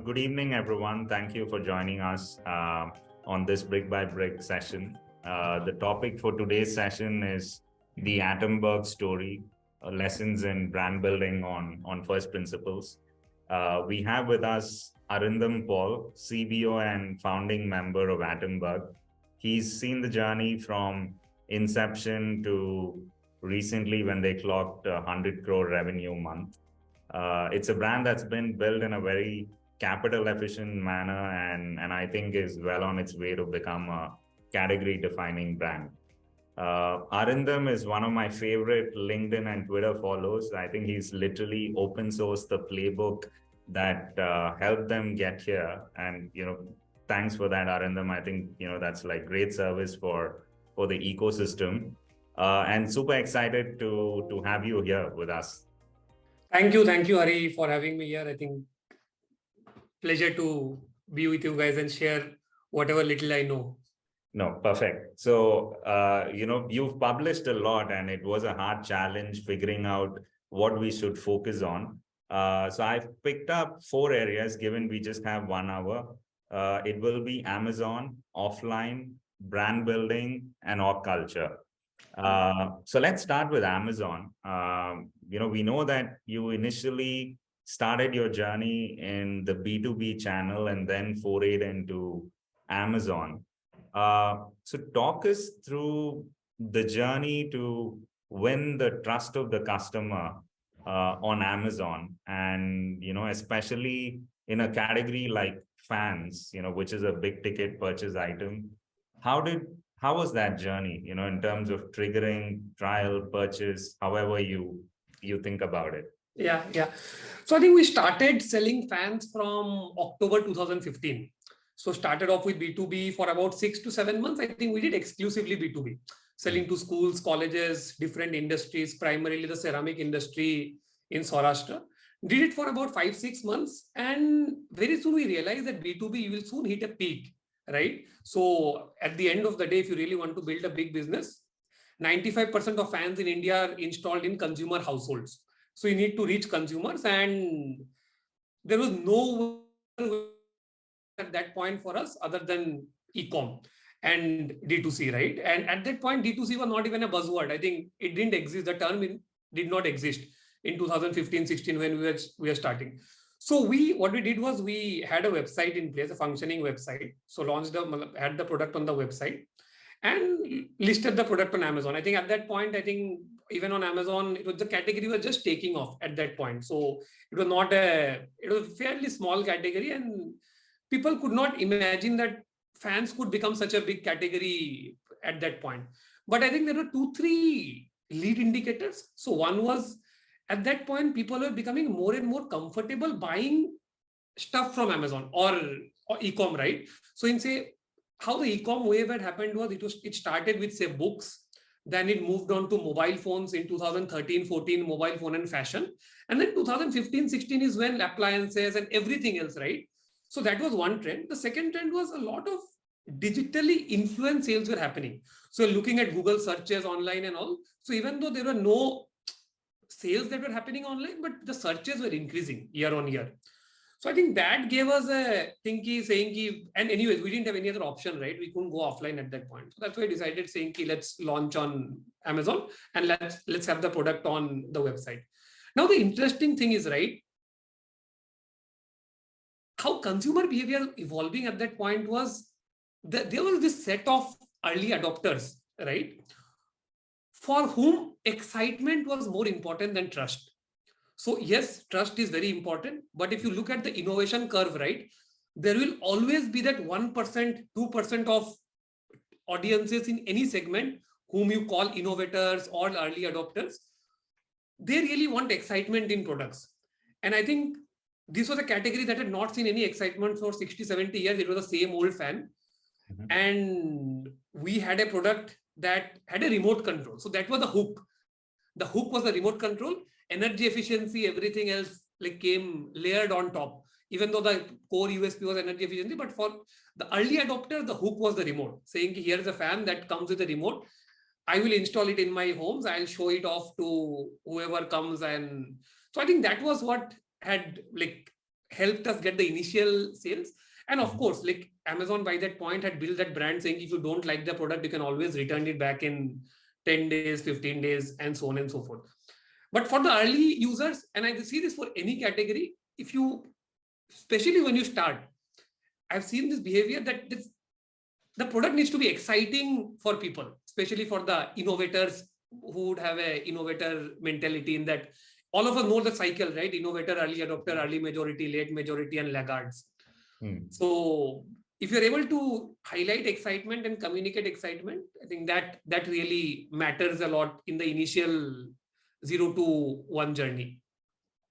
Good evening, everyone. Thank you for joining us on this Brick by Brick session. The topic for today's session is the Atomberg story, lessons in brand building on first principles. We have with us Arindam Paul, CBO and founding member of Atomberg. He's seen the journey from inception to recently when they clocked 100 crore revenue month. It's a brand that's been built in a very capital efficient manner and I think is well on its way to become a category defining brand. Arindam is one of my favorite LinkedIn and Twitter follows. I think he's literally open sourced the playbook that helped them get here. And, thanks for that, Arindam. I think, that's like great service for the ecosystem. And super excited to have you here with us. Thank you, Hari, for having me here. I think pleasure to be with you guys and share whatever little I know. No, perfect. So, you've published a lot and it was a hard challenge figuring out what we should focus on. So I've picked up 4 areas given we just have 1 hour. It will be Amazon, offline, brand building, and org culture. So let's start with Amazon. We know that you initially started your journey in the B2B channel and then forayed into Amazon. So talk us through the journey to win the trust of the customer on Amazon, and especially in a category like fans, which is a big ticket purchase item. How was that journey, in terms of triggering trial, purchase, however you think about it? Yeah. So I think we started selling fans from October 2015. So started off with B2B for about 6 to 7 months. I think we did exclusively B2B, selling to schools, colleges, different industries, primarily the ceramic industry in Saurashtra. Did it for about 5-6 months. And very soon we realized that B2B, you will soon hit a peak, right? So at the end of the day, if you really want to build a big business, 95% of fans in India are installed in consumer households. So you need to reach consumers, and there was no at that point for us other than e-com and D2C, right? And at that point, D2C was not even a buzzword. I think it didn't exist. The term did not exist in 2015-16 when we were starting. So what we did was we had a website in place, a functioning website. So had the product on the website and listed the product on Amazon. I think at that point, even on Amazon, the category was just taking off at that point. So it was a fairly small category, and people could not imagine that fans could become such a big category at that point. But I think there were 2-3 lead indicators. So one was, at that point, people were becoming more and more comfortable buying stuff from Amazon or e-com, right? So how the e-com wave had happened was it started with, say, books. Then it moved on to mobile phones in 2013-14, mobile phone and fashion. And then 2015-16 is when appliances and everything else, right? So that was one trend. The second trend was a lot of digitally influenced sales were happening. So looking at Google searches online and all. So even though there were no sales that were happening online, but the searches were increasing year on year. So I think that gave us a saying, and anyways, we didn't have any other option, right? We couldn't go offline at that point. So that's why I decided saying, let's launch on Amazon and let's have the product on the website. Now, the interesting thing is, right, how consumer behavior evolving at that point was that there was this set of early adopters, right, for whom excitement was more important than trust. So yes, trust is very important. But if you look at the innovation curve, right, there will always be that 1%, 2% of audiences in any segment whom you call innovators or early adopters. They really want excitement in products. And I think this was a category that had not seen any excitement for 60-70 years. It was the same old fan. Mm-hmm. And we had a product that had a remote control. So that was the hook. The hook was the remote control. Energy efficiency, everything else came layered on top. Even though the core USP was energy efficiency, but for the early adopter, the hook was the remote. Saying, here's a fan that comes with a remote. I will install it in my homes. I'll show it off to whoever comes. And so I think that was what had helped us get the initial sales. And of course, like Amazon by that point had built that brand saying if you don't like the product, you can always return it back in 10 days, 15 days, and so on and so forth. But for the early users, and I see this for any category, if you, especially when you start, I've seen this behavior that the product needs to be exciting for people, especially for the innovators who would have an innovator mentality, in that all of us know the cycle, right? Innovator, early adopter, early majority, late majority, and laggards. So if you're able to highlight excitement and communicate excitement, I think that really matters a lot in the initial 0 to 1 journey.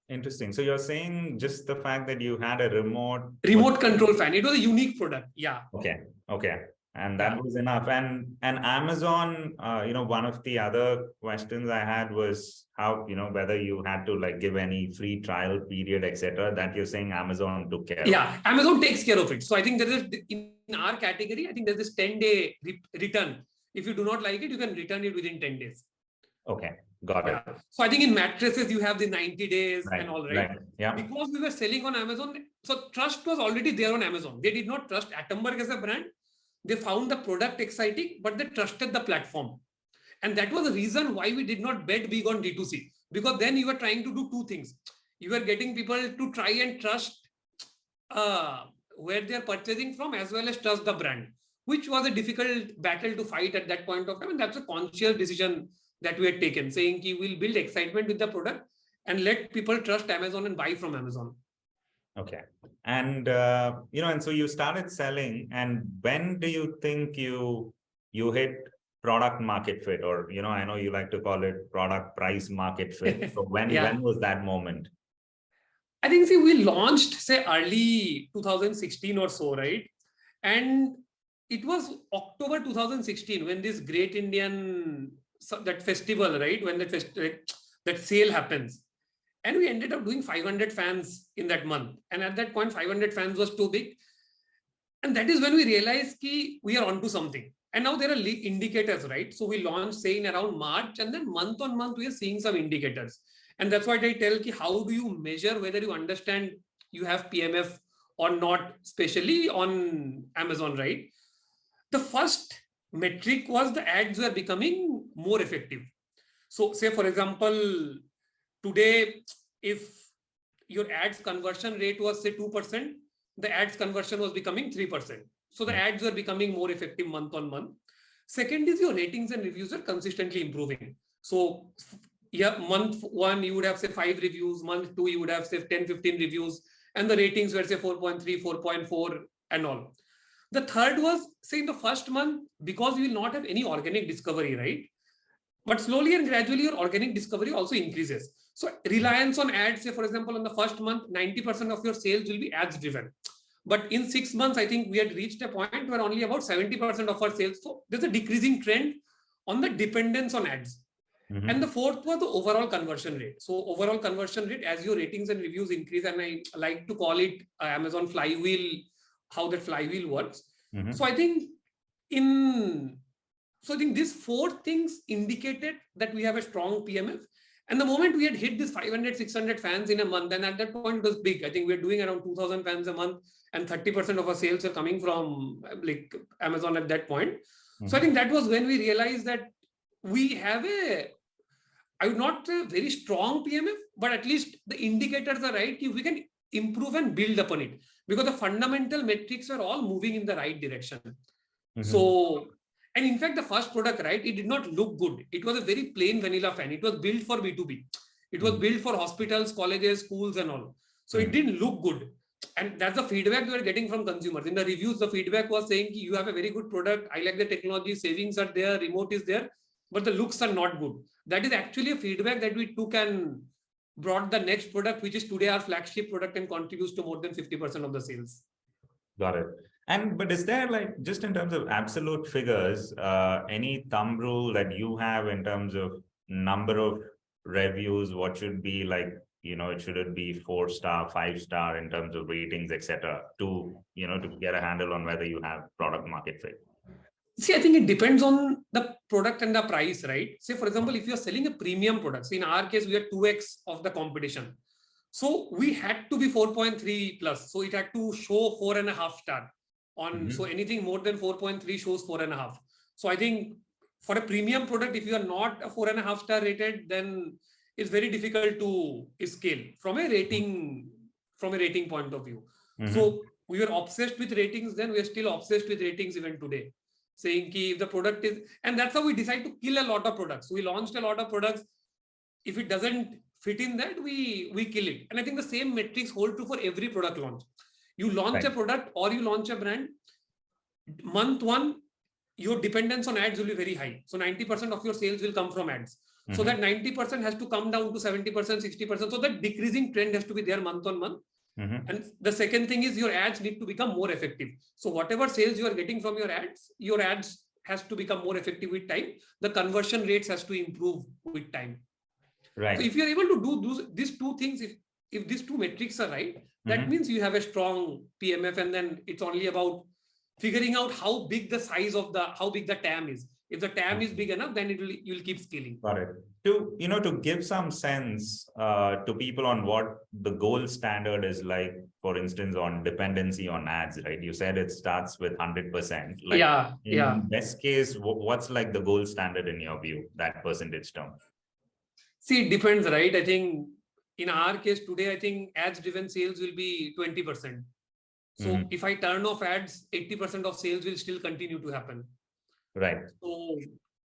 Interesting. So you're saying just the fact that you had a remote control fan, it was a unique product. Yeah. Okay. And that was enough. And Amazon, one of the other questions I had was how, whether you had to like give any free trial period, etc. That you're saying Amazon took care of. Yeah, Amazon takes care of it. So I think there is, in our category, I think there's this 10-day return. If you do not like it, you can return it within 10 days. Okay, got it. So I think in mattresses, you have the 90 days and all, right? Yeah. Because we were selling on Amazon, so trust was already there on Amazon. They did not trust Atomberg as a brand. They found the product exciting, but they trusted the platform. And that was the reason why we did not bet big on D2C. Because then you were trying to do two things. You were getting people to try and trust where they're purchasing from, as well as trust the brand, which was a difficult battle to fight at that point of time. And that's a conscious decision that we had taken, saying we'll build excitement with the product and let people trust Amazon and buy from Amazon. Okay. And, and so you started selling, and when do you think you hit product market fit, or, I know you like to call it product price market fit. So when was that moment? I think, we launched, say, early 2016 or so, right? And it was October 2016 when this Great Indian, that festival, right? When that sale happens. And we ended up doing 500 fans in that month. And at that point, 500 fans was too big. And that is when we realized we are onto something. And now there are indicators, right? So we launched, say, in around March, and then month on month, we are seeing some indicators. And that's why I tell how do you measure whether you understand you have PMF or not, especially on Amazon, right? The first metric was the ads were becoming more effective. So say, for example, today, if your ads conversion rate was, say, 2%, the ads conversion was becoming 3%. So the ads were becoming more effective month on month. Second is your ratings and reviews are consistently improving. So month 1, you would have, say, 5 reviews. Month 2, you would have, say, 10, 15 reviews. And the ratings were, say, 4.3, 4.4 and all. The third was, say, in the first month, because you will not have any organic discovery, right? But slowly and gradually, your organic discovery also increases. So reliance on ads, say, for example, in the first month, 90% of your sales will be ads driven. But in 6 months, I think we had reached a point where only about 70% of our sales. So there's a decreasing trend on the dependence on ads. Mm-hmm. And the fourth was the overall conversion rate. So overall conversion rate, as your ratings and reviews increase, and I like to call it Amazon flywheel, how that flywheel works. Mm-hmm. So I think these 4 things indicated that we have a strong PMF. And the moment we had hit this 500, 600 fans in a month, and at that point it was big. I think we were doing around 2,000 fans a month, and 30% of our sales are coming from like Amazon at that point. Mm-hmm. So I think that was when we realized that we have I would not say very strong PMF, but at least the indicators are right. We can improve and build upon it, because the fundamental metrics are all moving in the right direction. Mm-hmm. So, and in fact, the first product, right, it did not look good. It was a very plain vanilla fan. It was built for B2B. It was built for hospitals, colleges, schools and all. So it didn't look good. And that's the feedback we were getting from consumers. In the reviews, the feedback was saying, you have a very good product. I like the technology, savings are there, remote is there, but the looks are not good. That is actually a feedback that we took and brought the next product, which is today our flagship product and contributes to more than 50% of the sales. Got it. But is there, like, just in terms of absolute figures, any thumb rule that you have in terms of number of reviews? What should be like, should it be 4-star, 5-star in terms of ratings, etc., to get a handle on whether you have product market fit? See, I think it depends on the product and the price, right? Say, for example, if you're selling a premium product, so in our case, we are 2x of the competition. So we had to be 4.3 plus. So it had to show 4.5 star on. So anything more than 4.3 shows 4.5. So I think for a premium product, if you are not a 4.5 star rated, then it's very difficult to scale from a rating point of view. So we were obsessed with ratings then, we are still obsessed with ratings even today. Saying ki if the product is, and that's how we decide to kill a lot of products. We launched a lot of products. If it doesn't fit in that, we kill it. And I think the same metrics hold true for every product launch. You launch a product or you launch a brand, month one, your dependence on ads will be very high. So 90% of your sales will come from ads. So that 90% has to come down to 70%, 60%. So that decreasing trend has to be there month on month. And the second thing is your ads need to become more effective. So whatever sales you are getting from your ads has to become more effective with time. The conversion rates has to improve with time. Right. So if you're able to do these two things, if these two metrics are right, that means you have a strong PMF, and then it's only about figuring out how big the size of how big the TAM is. If the TAM is big enough, then you'll keep scaling. Got it. To give some sense to people on what the gold standard is like, for instance, on dependency on ads, right? You said it starts with 100%. Like in best case, what's like the gold standard in your view, that percentage term? See, it depends, right? I think in our case today, I think ads-driven sales will be 20%. So if I turn off ads, 80% of sales will still continue to happen. Right.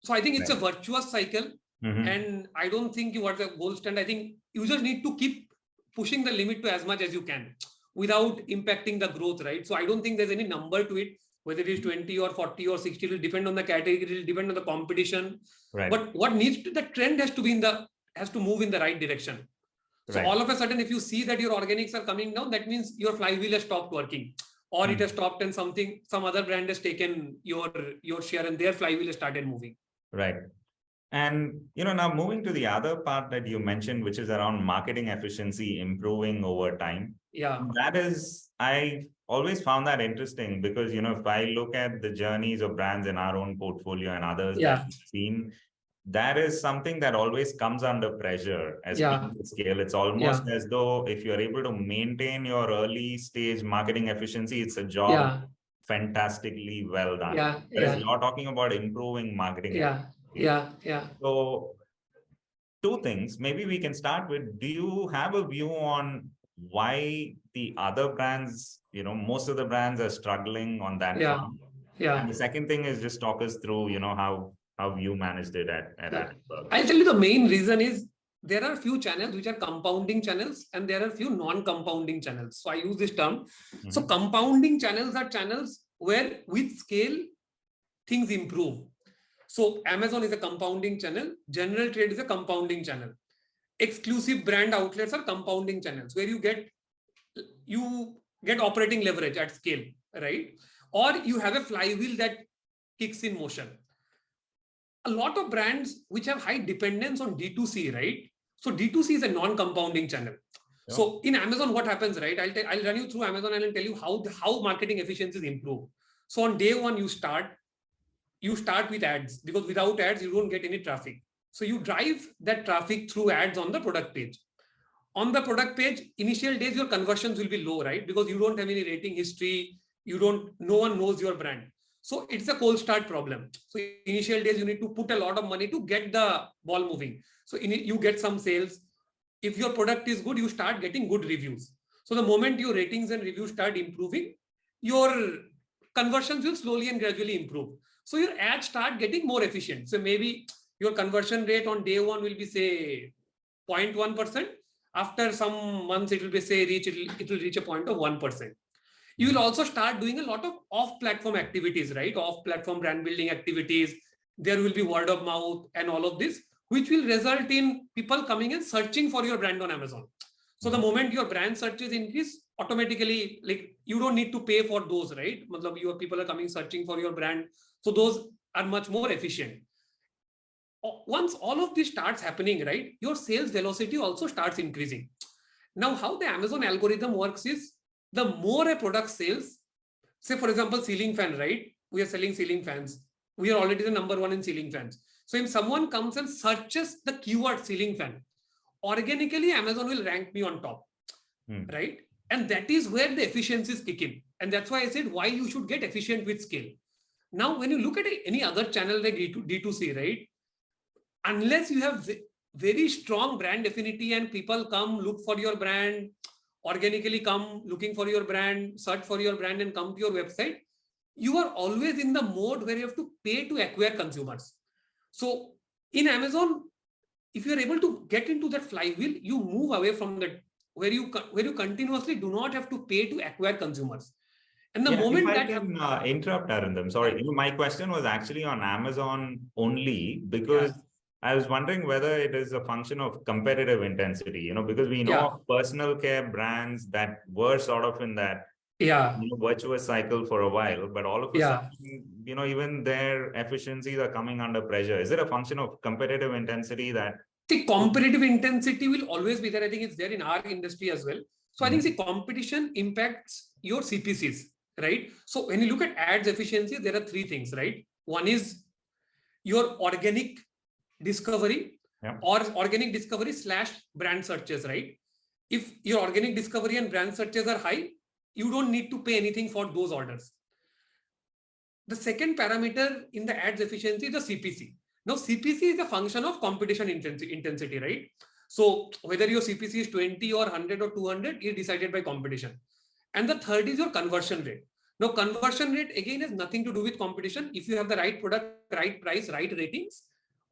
So I think it's a virtuous cycle. And I don't think you are the gold standard. I think you just need to keep pushing the limit to as much as you can without impacting the growth, right? So I don't think there's any number to it, whether it is 20 or 40 or 60, it will depend on the category, it will depend on the competition. Right. But the trend has to move in the right direction. So all of a sudden, if you see that your organics are coming down, that means your flywheel has stopped working, or it has stopped and some other brand has taken your share and their flywheel has started moving. Right. And, now moving to the other part that you mentioned, which is around marketing efficiency improving over time. Yeah. That is, I always found that interesting because, if I look at the journeys of brands in our own portfolio and others that we've seen, that is something that always comes under pressure as people scale. It's almost as though if you're able to maintain your early stage marketing efficiency, it's a job fantastically well done. Whereas you're talking about improving marketing efficiency. So two things, maybe we can start with, do you have a view on why the other brands, most of the brands are struggling on that front? And the second thing is just talk us through, how you managed it at Atomberg. I'll tell you the main reason is there are a few channels which are compounding channels and there are a few non-compounding channels. So I use this term. So compounding channels are channels where with scale, things improve. So Amazon is a compounding channel. General trade is a compounding channel. Exclusive brand outlets are compounding channels where you get operating leverage at scale, right? Or you have a flywheel that kicks in motion. A lot of brands which have high dependence on D2C, right? So D2C is a non-compounding channel. Yeah. So in Amazon, what happens, right? I'll run you through Amazon and I'll tell you how marketing efficiencies improve. So on day one, you start with ads because without ads, you don't get any traffic. So you drive that traffic through ads on the product page. On the product page, initial days, your conversions will be low, right? Because you don't have any rating history. No one knows your brand. So it's a cold start problem. So initial days, you need to put a lot of money to get the ball moving. So you get some sales. If your product is good, you start getting good reviews. So the moment your ratings and reviews start improving, your conversions will slowly and gradually improve. So your ads start getting more efficient. So maybe your conversion rate on day one will be say 0.1%. After some months, it will be say it will reach a point of 1%. You will also start doing a lot of off-platform activities, right? Off-platform brand building activities. There will be word of mouth and all of this, which will result in people coming and searching for your brand on Amazon. So the moment your brand searches increase, automatically, like you don't need to pay for those, right? Your people are coming searching for your brand. So those are much more efficient. Once all of this starts happening, right, your sales velocity also starts increasing. Now, how the Amazon algorithm works is, the more a product sells, say for example, ceiling fan, right? We are selling ceiling fans. We are already the number one in ceiling fans. So if someone comes and searches the keyword ceiling fan, organically Amazon will rank me on top. right? And that is where the efficiencies kick in. And that's why I said why you should get efficient with scale. Now, when you look at any other channel like D2C, right? Unless you have very strong brand affinity and people come look for your brand, organically come looking for your brand, search for your brand and come to your website, you are always in the mode where you have to pay to acquire consumers. So in Amazon, if you are able to get into that flywheel, you move away from that where you continuously do not have to pay to acquire consumers. And the moment if I that can interrupt, Arindam, sorry, my question was actually on Amazon only because I was wondering whether it is a function of competitive intensity, because we know of personal care brands that were sort of in that virtuous cycle for a while, but all of a sudden, even their efficiencies are coming under pressure. Is it a function of competitive intensity that? See, competitive intensity will always be there. I think it's there in our industry as well. So I think competition impacts your CPCs, right? So when you look at ads efficiency, there are three things, right? One is your organic discovery or organic discovery / brand searches, right? If your organic discovery and brand searches are high, you don't need to pay anything for those orders. The second parameter in the ads efficiency is the CPC. Now, CPC is a function of competition intensity, right? So whether your CPC is 20 or 100 or 200 is decided by competition. And the third is your conversion rate. Now, conversion rate again has nothing to do with competition. If you have the right product, right price, right ratings,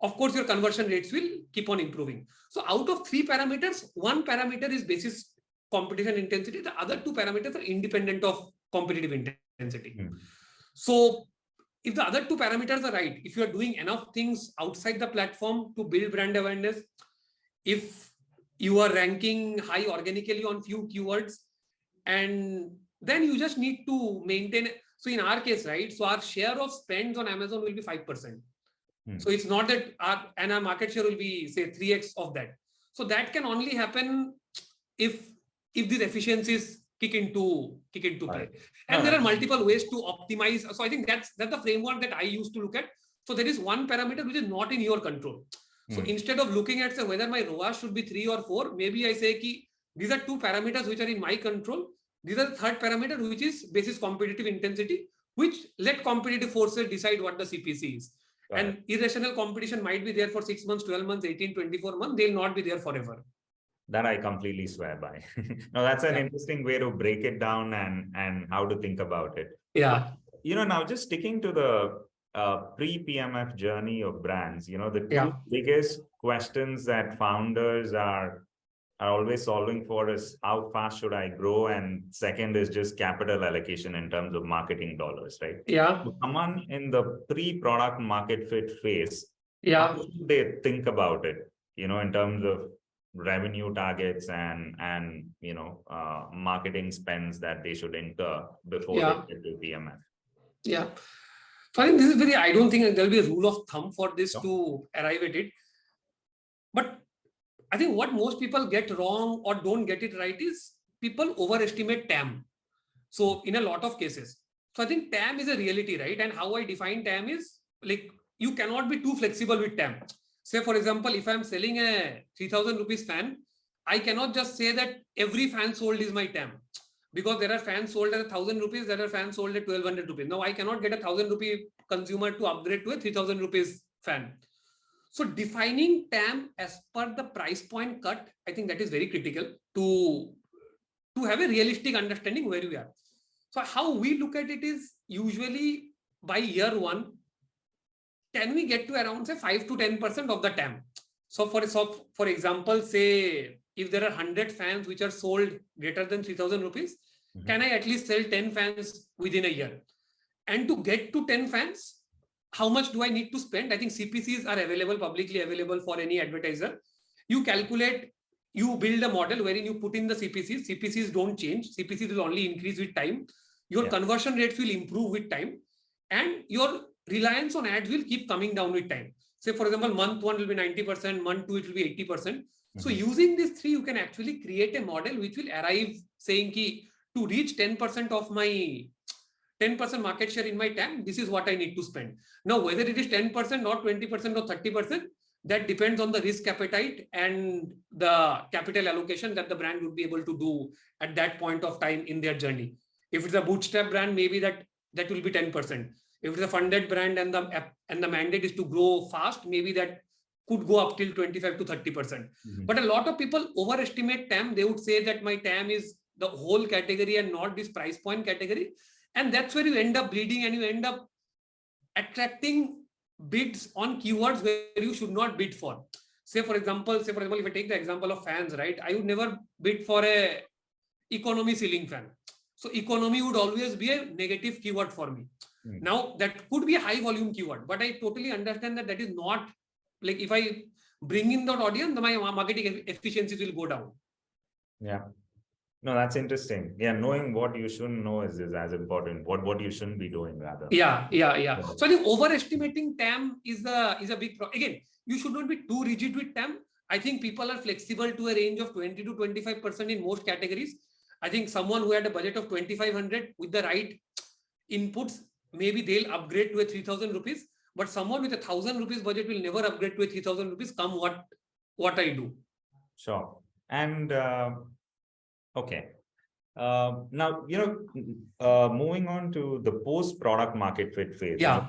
of course, your conversion rates will keep on improving. So out of three parameters, one parameter is basis competition intensity. The other two parameters are independent of competitive intensity. So if the other two parameters are right, if you are doing enough things outside the platform to build brand awareness, if you are ranking high organically on few keywords, and then you just need to maintain. So in our case, right, so our share of spends on Amazon will be 5%. So it's not that our market share will be, say, 3x of that. So that can only happen if these efficiencies kick into play. And there are multiple ways to optimize. So I think that's the framework that I used to look at. So there is one parameter which is not in your control. So instead of looking at, say, whether my ROAS should be 3 or 4, maybe I say ki, these are two parameters which are in my control. These are the third parameter, which is basis competitive intensity, which let competitive forces decide what the CPC is. And irrational competition might be there for 6 months, 12 months, 18, 24 months. They'll not be there forever. That I completely swear by. Now, that's an interesting way to break it down and how to think about it. Yeah. But, now just sticking to the pre-PMF journey of brands, the two biggest questions that founders are always solving for is how fast should I grow? And second is just capital allocation in terms of marketing dollars, right? Yeah. So someone in the pre-product market fit phase, how should they think about it, in terms of revenue targets and marketing spends that they should incur before they get to PMF? Yeah. So I think this is I don't think there'll be a rule of thumb for this to arrive at it. But I think what most people get wrong or don't get it right is people overestimate TAM. So in a lot of cases. So I think TAM is a reality, right? And how I define TAM is like, you cannot be too flexible with TAM. Say, for example, if I'm selling a 3,000 rupees fan, I cannot just say that every fan sold is my TAM. Because there are fans sold at 1,000 rupees, there are fans sold at 1,200 rupees. Now I cannot get a 1,000 rupee consumer to upgrade to a 3,000 rupees fan. So defining TAM as per the price point cut, I think that is very critical to have a realistic understanding where we are. So how we look at it is usually by year one, can we get to around, say, 5 to 10% of the TAM? So for example, say if there are 100 fans which are sold greater than 3,000 rupees, can I at least sell 10 fans within a year? And to get to 10 fans, how much do I need to spend? I think CPCs are available, publicly available for any advertiser. You calculate, you build a model wherein you put in the CPCs. CPCs don't change. CPCs will only increase with time. Your conversion rates will improve with time. And your reliance on ads will keep coming down with time. Say, for example, month 1 will be 90%, month 2 it will be 80%. So using these three, you can actually create a model which will arrive saying ki, to reach 10% of my 10% market share in my TAM, this is what I need to spend. Now, whether it is 10%, or 20%, or 30%, that depends on the risk appetite and the capital allocation that the brand would be able to do at that point of time in their journey. If it's a bootstrap brand, maybe that will be 10%. If it's a funded brand and the mandate is to grow fast, maybe that could go up till 25 to 30%. But a lot of people overestimate TAM. They would say that my TAM is the whole category and not this price point category. And that's where you end up bleeding and you end up attracting bids on keywords where you should not bid for. Say for example, if I take the example of fans, right? I would never bid for a economy ceiling fan. So economy would always be a negative keyword for me. Now that could be a high volume keyword, but I totally understand that is not, like, if I bring in that audience, my marketing efficiencies will go down. Yeah. No, that's interesting. Yeah, knowing what you shouldn't know is as important. What you shouldn't be doing, rather. Yeah. So I think overestimating TAM is a big problem. Again, you should not be too rigid with TAM. I think people are flexible to a range of 20 to 25% in most categories. I think someone who had a budget of 2,500 with the right inputs, maybe they'll upgrade to a 3,000 rupees. But someone with 1,000 rupees budget will never upgrade to a 3,000 rupees, come what I do. Sure. And okay. Now, moving on to the post-product market fit phase. Yeah.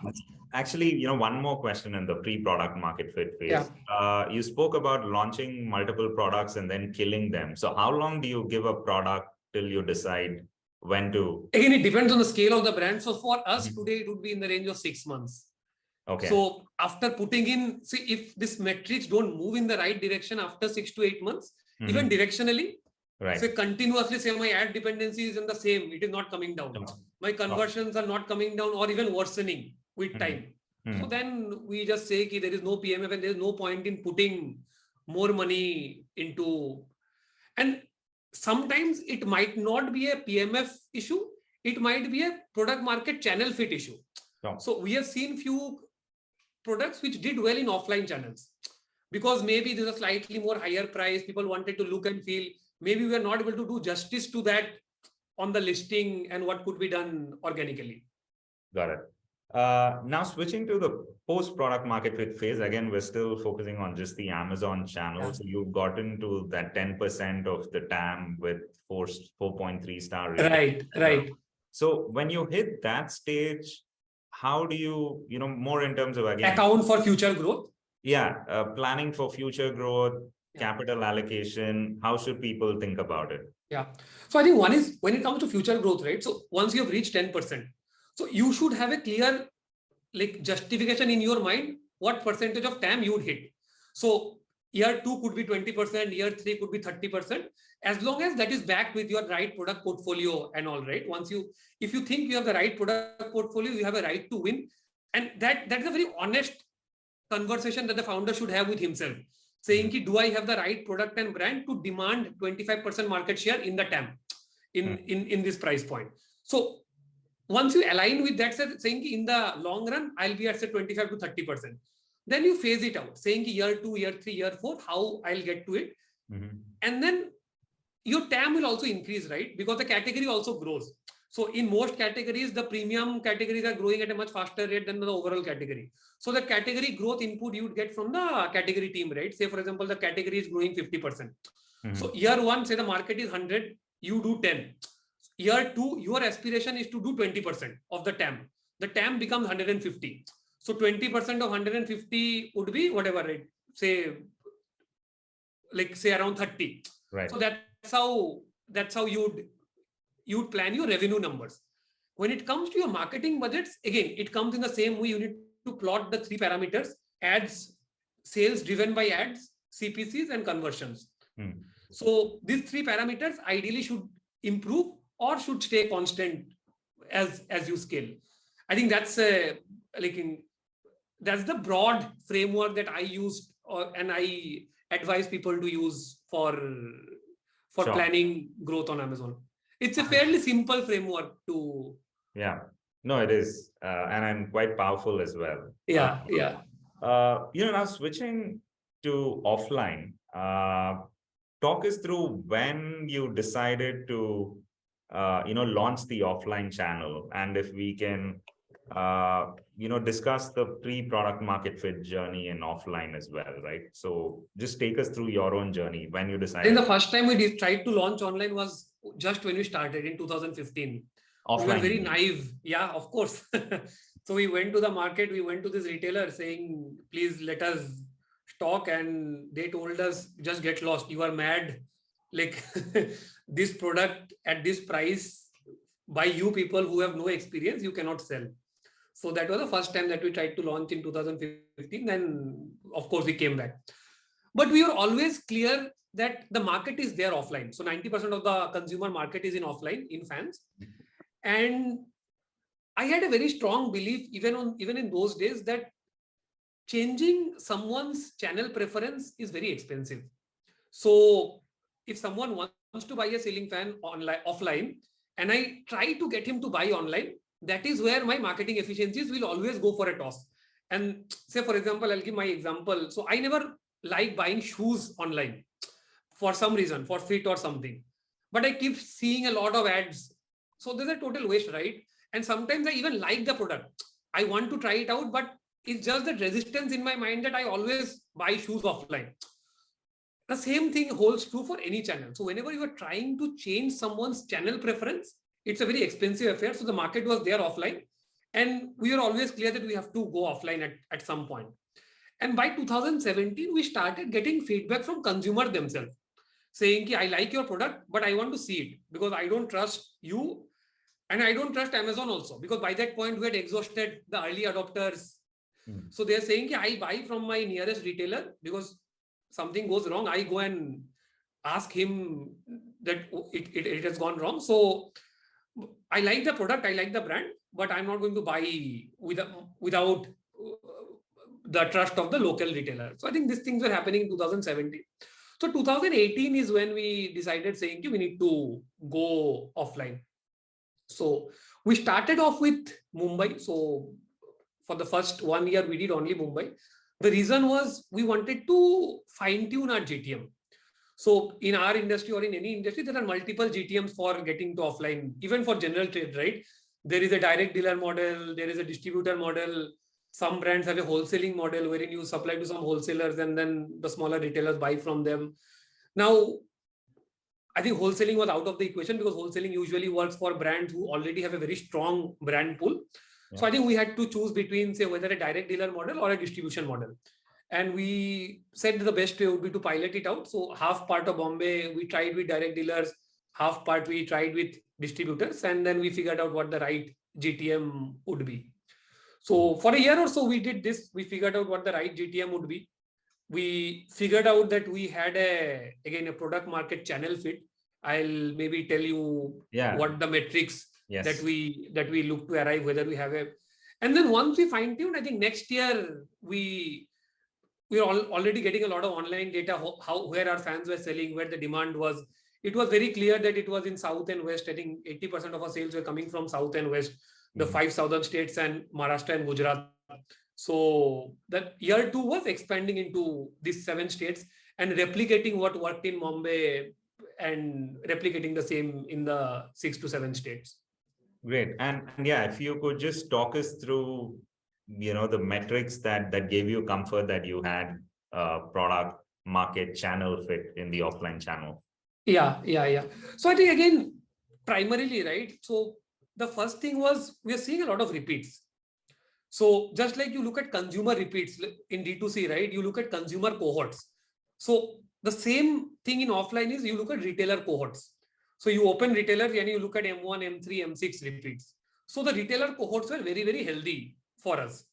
Actually, one more question in the pre-product market fit phase. Yeah. You spoke about launching multiple products and then killing them. So how long do you give a product till you decide when to? Again, it depends on the scale of the brand. So for us today, it would be in the range of 6 months. Okay. So after putting in, see, if these metrics don't move in the right direction after 6 to 8 months, even directionally, right. So continuously say my ad dependency is in the same, it is not coming down. My conversions are not coming down or even worsening with time. So then we just say that there is no PMF and there is no point in putting more money into. And sometimes it might not be a PMF issue. It might be a product market channel fit issue. So we have seen few products which did well in offline channels because maybe there's a slightly more higher price. People wanted to look and feel. Maybe we are not able to do justice to that on the listing and what could be done organically. Got it. Now switching to the post-product market fit phase, again, we're still focusing on just the Amazon channel. Yeah. So you've gotten to that 10% of the TAM with 4.3 star rating. Right. So when you hit that stage, how do you, more in terms of, again, account for future growth? Yeah. Planning for future growth, capital allocation, how should people think about it? Yeah. So I think one is when it comes to future growth, right? So once you have reached 10%, so you should have a clear justification in your mind, what percentage of TAM you would hit. So year 2 could be 20%, year 3 could be 30%, as long as that is backed with your right product portfolio and all, right? If you think you have the right product portfolio, you have a right to win. And that's a very honest conversation that the founder should have with himself. Saying, do I have the right product and brand to demand 25% market share in the TAM in this price point? So once you align with that, saying in the long run, I'll be at say 25 to 30%. Then you phase it out, saying year 2, year 3, year 4, how I'll get to it. And then your TAM will also increase, right? Because the category also grows. So in most categories, the premium categories are growing at a much faster rate than the overall category. So the category growth input you would get from the category team, right? Say, for example, the category is growing 50%. So year 1, say the market is 100, you do 10. Year 2, your aspiration is to do 20% of the TAM. The TAM becomes 150. So 20% of 150 would be whatever, right? Say around 30. Right. So that's how you'd plan your revenue numbers. When it comes to your marketing budgets, again, it comes in the same way. You need to plot the 3 parameters: ads, sales driven by ads, CPCs, and conversions. So these 3 parameters ideally should improve or should stay constant as you scale. I think that's the broad framework that I use and I advise people to use for planning growth on Amazon. It's a fairly simple framework to. Yeah, no, it is, and quite powerful as well. Yeah. Now switching to offline, talk us through when you decided to, launch the offline channel, and if we can, discuss the pre-product market fit journey in offline as well, right? So just take us through your own journey when you Then decided. the first time we tried to launch online was just when we started in 2015. Offline. We were very naive. Yeah, of course. So we went to the market, we went to this retailer saying, please let us stock. And they told us, just get lost. You are mad. Like this product at this price by you people who have no experience, you cannot sell. So that was the first time that we tried to launch in 2015. Then, of course, we came back. But we were always clear that the market is there offline. So 90% of the consumer market is in offline, in fans. And I had a very strong belief, even in those days, that changing someone's channel preference is very expensive. So if someone wants to buy a ceiling fan offline, and I try to get him to buy online, that is where my marketing efficiencies will always go for a toss. And say, for example, I'll give my example. So I never like buying shoes online for some reason, for fit or something. But I keep seeing a lot of ads. So there's a total waste, right? And sometimes I even like the product. I want to try it out, but it's just that resistance in my mind that I always buy shoes offline. The same thing holds true for any channel. So whenever you are trying to change someone's channel preference, it's a very expensive affair. So the market was there offline. And we were always clear that we have to go offline at some point. And by 2017, we started getting feedback from consumers themselves saying, I like your product, but I want to see it because I don't trust you. And I don't trust Amazon also, because by that point, we had exhausted the early adopters. So they're saying, I buy from my nearest retailer because something goes wrong. I go and ask him that it has gone wrong. So I like the product, I like the brand, but I'm not going to buy without the trust of the local retailer. So I think these things were happening in 2017. So 2018 is when we decided saying we need to go offline. So we started off with Mumbai. So for the first 1 year, we did only Mumbai. The reason was we wanted to fine tune our GTM. So in our industry or in any industry, there are multiple GTMs for getting to offline, even for general trade, right? There is a direct dealer model, there is a distributor model. Some brands have a wholesaling model wherein you supply to some wholesalers and then the smaller retailers buy from them. Now, I think wholesaling was out of the equation because wholesaling usually works for brands who already have a very strong brand pool. Yeah. So I think we had to choose between, say, whether a direct dealer model or a distribution model. And we said the best way would be to pilot it out. So half part of Bombay, we tried with direct dealers, half part we tried with distributors, and then we figured out what the right GTM would be. So for a year or so, we did this. We figured out what the right GTM would be. We figured out that we had a product market channel fit. I'll maybe tell you what the metrics that we look to arrive, whether we have a, and then once we fine tuned, I think next year we're already getting a lot of online data, where our fans were selling, where the demand was. It was very clear that it was in South and West. I think 80% of our sales were coming from South and West, the 5 southern states and Maharashtra and Gujarat. So that year 2 was expanding into these 7 states and replicating what worked in Mumbai and replicating the same in the 6 to 7 states. Great. And yeah, if you could just talk us through, the metrics that gave you comfort that you had product market channel fit in the offline channel. Yeah. So I think again, primarily, right? So the first thing was we are seeing a lot of repeats. So just like you look at consumer repeats in D2C, right? You look at consumer cohorts. So the same thing in offline is you look at retailer cohorts. So you open retailers and you look at M1, M3, M6 repeats. So the retailer cohorts were very, very healthy for us.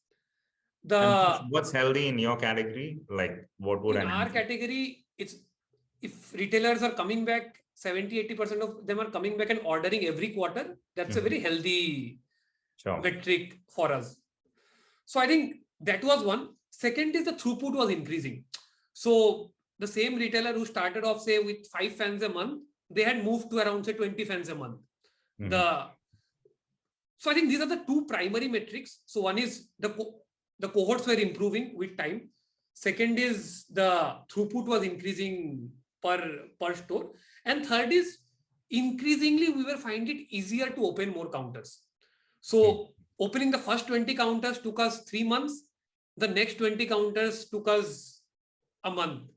What's healthy in your category? Like what would in our category, it's if retailers are coming back, 70-80% of them are coming back and ordering every quarter. That's a very healthy metric for us. So I think that was one. Second is the throughput was increasing. So the same retailer who started off, say, with 5 fans a month, they had moved to around, say, 20 fans a month. So I think these are the 2 primary metrics. So one is the cohorts were improving with time. Second is the throughput was increasing per store. And third is increasingly we were finding it easier to open more counters. So opening the first 20 counters took us 3 months. The next 20 counters took us a month.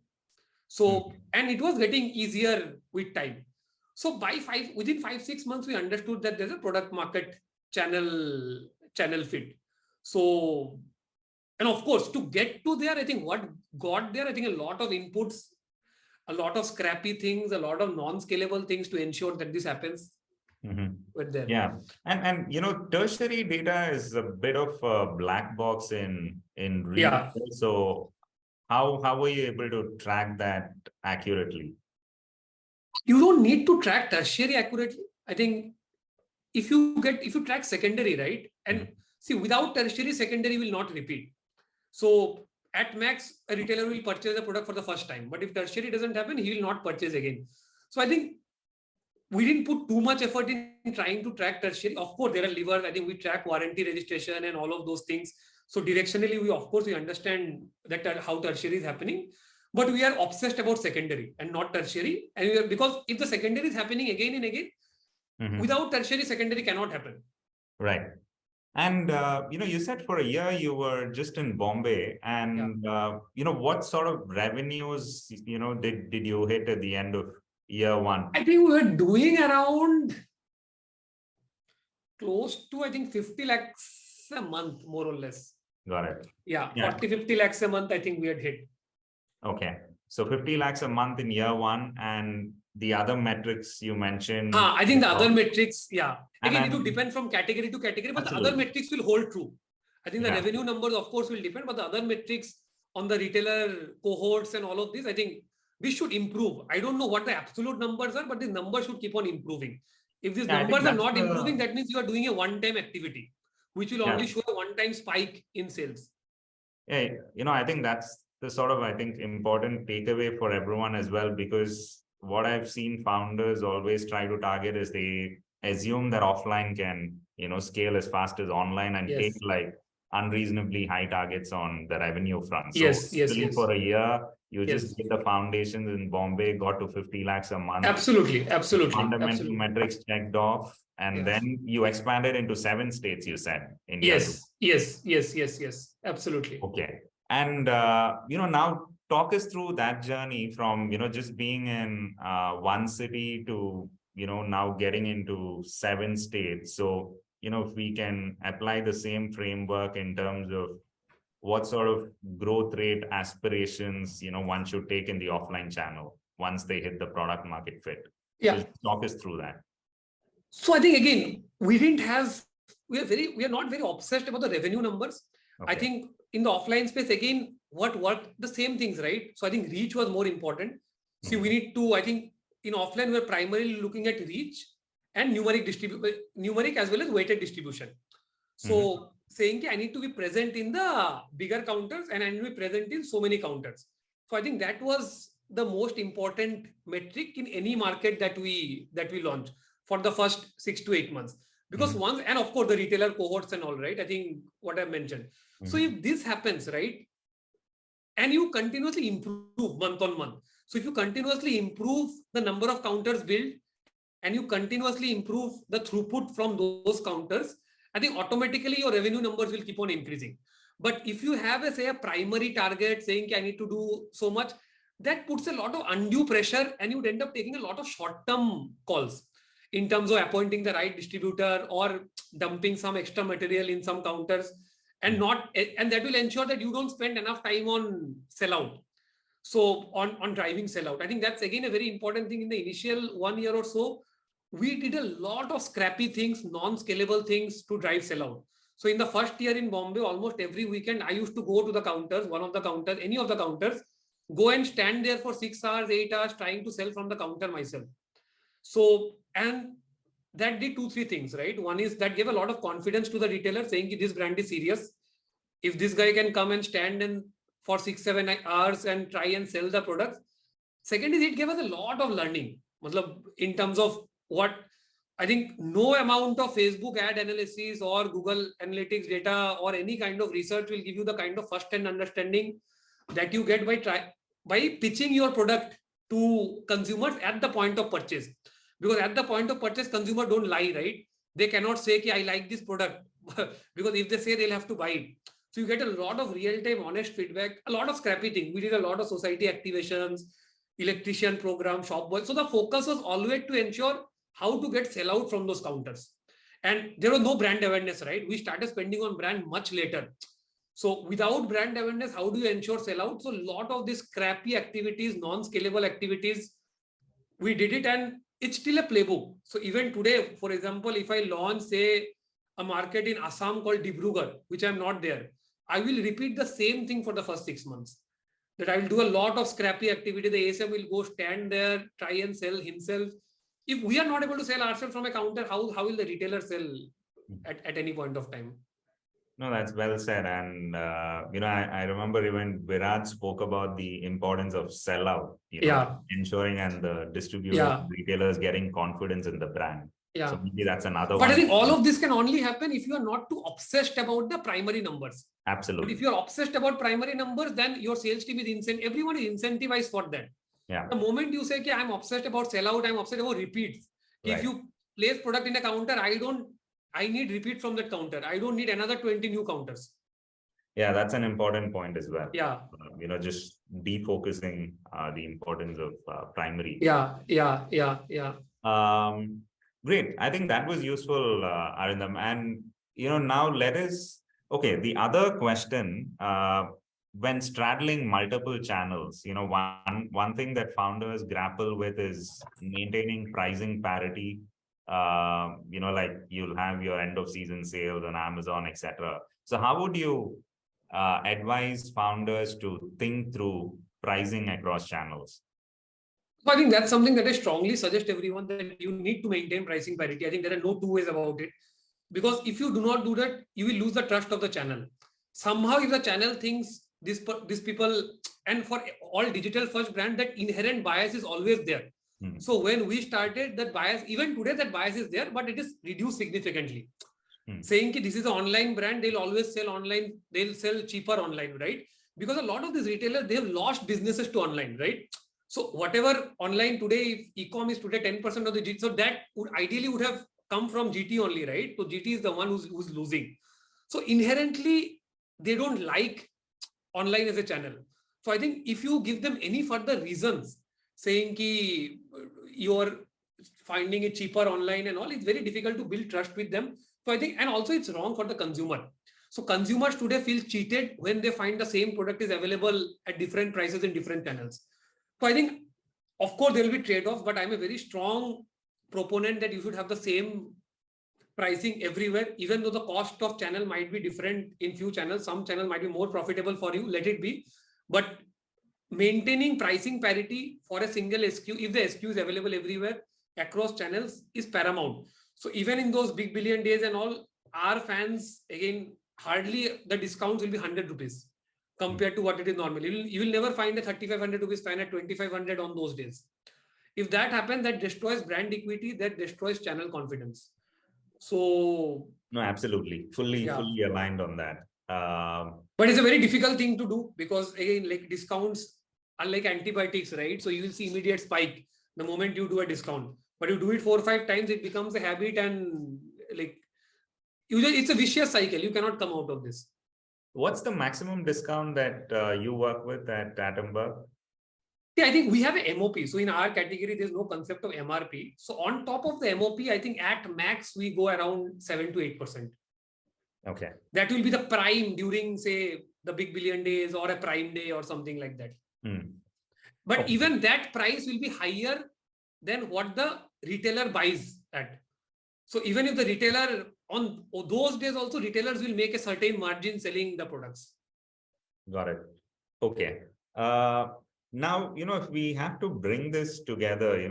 So, and it was getting easier with time. So within 5-6 months, we understood that there's a product market channel fit. So, and of course, to get to there, I think what got there, I think a lot of inputs, a lot of scrappy things, a lot of non-scalable things to ensure that this happens. With them. Yeah, and tertiary data is a bit of a black box in retail. Yeah. So how were you able to track that accurately? You don't need to track tertiary accurately. I think if you track secondary, right? And see, without tertiary, secondary will not repeat. So at max, a retailer will purchase a product for the first time. But if tertiary doesn't happen, he will not purchase again. So I think we didn't put too much effort in trying to track tertiary. Of course, there are levers. I think we track warranty registration and all of those things. So directionally, we understand that how tertiary is happening, but we are obsessed about secondary and not tertiary. And because if the secondary is happening again and again, without tertiary, secondary cannot happen. Right. And, you said for a year you were just in Bombay, and, what sort of revenues, did you hit at the end of year one? I think we were doing around close to, 50 lakhs a month, more or less. Got it. Yeah, 40-50 lakhs a month, I think we had hit. Okay. So 50 lakhs a month in year one, and the other metrics you mentioned. I think the other metrics, again, it will depend from category to category, but absolutely. The other metrics will hold true. I think the revenue numbers, of course, will depend, but the other metrics on the retailer cohorts and all of this, I think we should improve. I don't know what the absolute numbers are, but the numbers should keep on improving. If these numbers are not improving, that means you are doing a one-time activity, which will only show a one-time spike in sales. Yeah, I think that's the sort of, important takeaway for everyone as well, because what I've seen founders always try to target is they assume that offline can, scale as fast as online and take like unreasonably high targets on the revenue front. So for a year, you just did the foundations in Bombay, got to 50 lakhs a month. Absolutely. Fundamental metrics checked off. And then you expanded into 7 states, you said. In Yes. Absolutely. Okay. And, now talk us through that journey from, just being in one city to, now getting into 7 states. So, if we can apply the same framework in terms of what sort of growth rate aspirations, one should take in the offline channel once they hit the product market fit. Yeah. So talk us through that. So I think, again, we are not very obsessed about the revenue numbers. Okay. I think in the offline space, again, what worked, the same things, right? So I think reach was more important. See, we need to, I think in offline, we're primarily looking at reach and numeric as well as weighted distribution. So saying I need to be present in the bigger counters and I need to be present in so many counters. So I think that was the most important metric in any market that we launch for the first 6 to 8 months. Because once, and of course the retailer cohorts and all, right? I think what I mentioned. So if this happens, right, and you continuously improve month on month. So if you continuously improve the number of counters built and you continuously improve the throughput from those counters, I think automatically your revenue numbers will keep on increasing. But if you have a primary target saying I need to do so much, that puts a lot of undue pressure and you'd end up taking a lot of short-term calls in terms of appointing the right distributor or dumping some extra material in some counters and that will ensure that you don't spend enough time on sellout. So on driving sellout, I think that's again a very important thing. In the initial 1 year or so, we did a lot of scrappy things, non-scalable things to drive sellout. So in the first year in Bombay, almost every weekend, I used to go to the counters, one of the counters, any of the counters, go and stand there for 6 hours, 8 hours, trying to sell from the counter myself. So, and that did 2-3 things, right? One is that gave a lot of confidence to the retailer saying this brand is serious. If this guy can come and stand for 6-7 hours and try and sell the products. Second is it gave us a lot of learning in terms of what I think no amount of Facebook ad analysis or Google Analytics data or any kind of research will give you the kind of first-hand understanding that you get by pitching your product to consumers at the point of purchase. Because at the point of purchase, consumers don't lie, right? they cannot say, I like this product because if they say, they'll have to buy it. So you get a lot of real-time honest feedback, a lot of scrappy thing. We did a lot of society activations, electrician program, shop boy. So the focus was always to ensure how to get sell out from those counters. And there was no brand awareness, right? We started spending on brand much later. So without brand awareness, how do you ensure sell out? So a lot of these scrappy activities, non-scalable activities, we did it, and it's still a playbook. So even today, for example, if I launch, say, a market in Assam called Dibrugarh, which I'm not there, I will repeat the same thing for the first 6 months. That I will do a lot of scrappy activity. The ASM will go stand there, try and sell himself. If we are not able to sell ourselves from a counter, how will the retailer sell at any point of time? No, that's well said. And, I remember even Virat spoke about the importance of sellout, ensuring and the distributors, retailers getting confidence in the brand. Yeah. So maybe that's another one. But I think all of this can only happen if you are not too obsessed about the primary numbers. Absolutely. But if you're obsessed about primary numbers, then your sales team is everyone is incentivized for that. Yeah. The moment you say, I'm obsessed about sellout, I'm obsessed about repeats. Right. If you place product in a counter, I need repeat from that counter. I don't need another 20 new counters. Yeah, that's an important point as well. Yeah. Just defocusing the importance of primary. Yeah. Great. I think that was useful, Arindam. And, now let us, the other question, when straddling multiple channels, one thing that founders grapple with is maintaining pricing parity. Like you'll have your end of season sales on Amazon, etc. So how would you advise founders to think through pricing across channels? So I think that's something that I strongly suggest everyone, that you need to maintain pricing parity. I think there are no two ways about it, because if you do not do that, you will lose the trust of the channel. Somehow, if the channel thinks these people, and for all digital first brand, that inherent bias is always there. So when we started, that bias, even today, that bias is there, but it is reduced significantly. Saying that this is an online brand, they'll always sell online, they'll sell cheaper online, right? Because a lot of these retailers, they have lost businesses to online, right? So whatever online today, if e-com is today 10% of the GT, so that would ideally have come from GT only, right? So GT is the one who's losing. So inherently, they don't like online as a channel. So I think if you give them any further reasons, saying ki you're finding it cheaper online and all, it's very difficult to build trust with them. So I think, and also it's wrong for the consumer. So consumers today feel cheated when they find the same product is available at different prices in different channels. So I think, of course, there will be trade-offs, but I'm a very strong proponent that you should have the same pricing everywhere, even though the cost of channel might be different in few channels. Some channels might be more profitable for you, let it be. But maintaining pricing parity for a single SKU, if the SKU is available everywhere across channels, is paramount. So even in those big billion days and all, our fans, again, hardly the discounts will be 100 rupees compared to what it is normally. You will never find a 3,500 rupees fan at 2,500 on those days. If that happens, that destroys brand equity, that destroys channel confidence. So no, absolutely, fully aligned on that. But it's a very difficult thing to do, because again, like discounts are like antibiotics, right? So you will see immediate spike the moment you do a discount, but you do it 4 or 5 times, it becomes a habit, and like it's a vicious cycle. You cannot come out of this. What's the maximum discount that you work with at Atomberg? Yeah, I think we have a MOP. So in our category, there's no concept of MRP. So on top of the MOP, I think at max, we go around 7 to 8%. Okay. That will be the prime during, say, the big billion days or a prime day or something like that. But even that price will be higher than what the retailer buys at. So even if the retailer, on those days also, retailers will make a certain margin selling the products. Got it. Okay. Now, if we have to bring this together,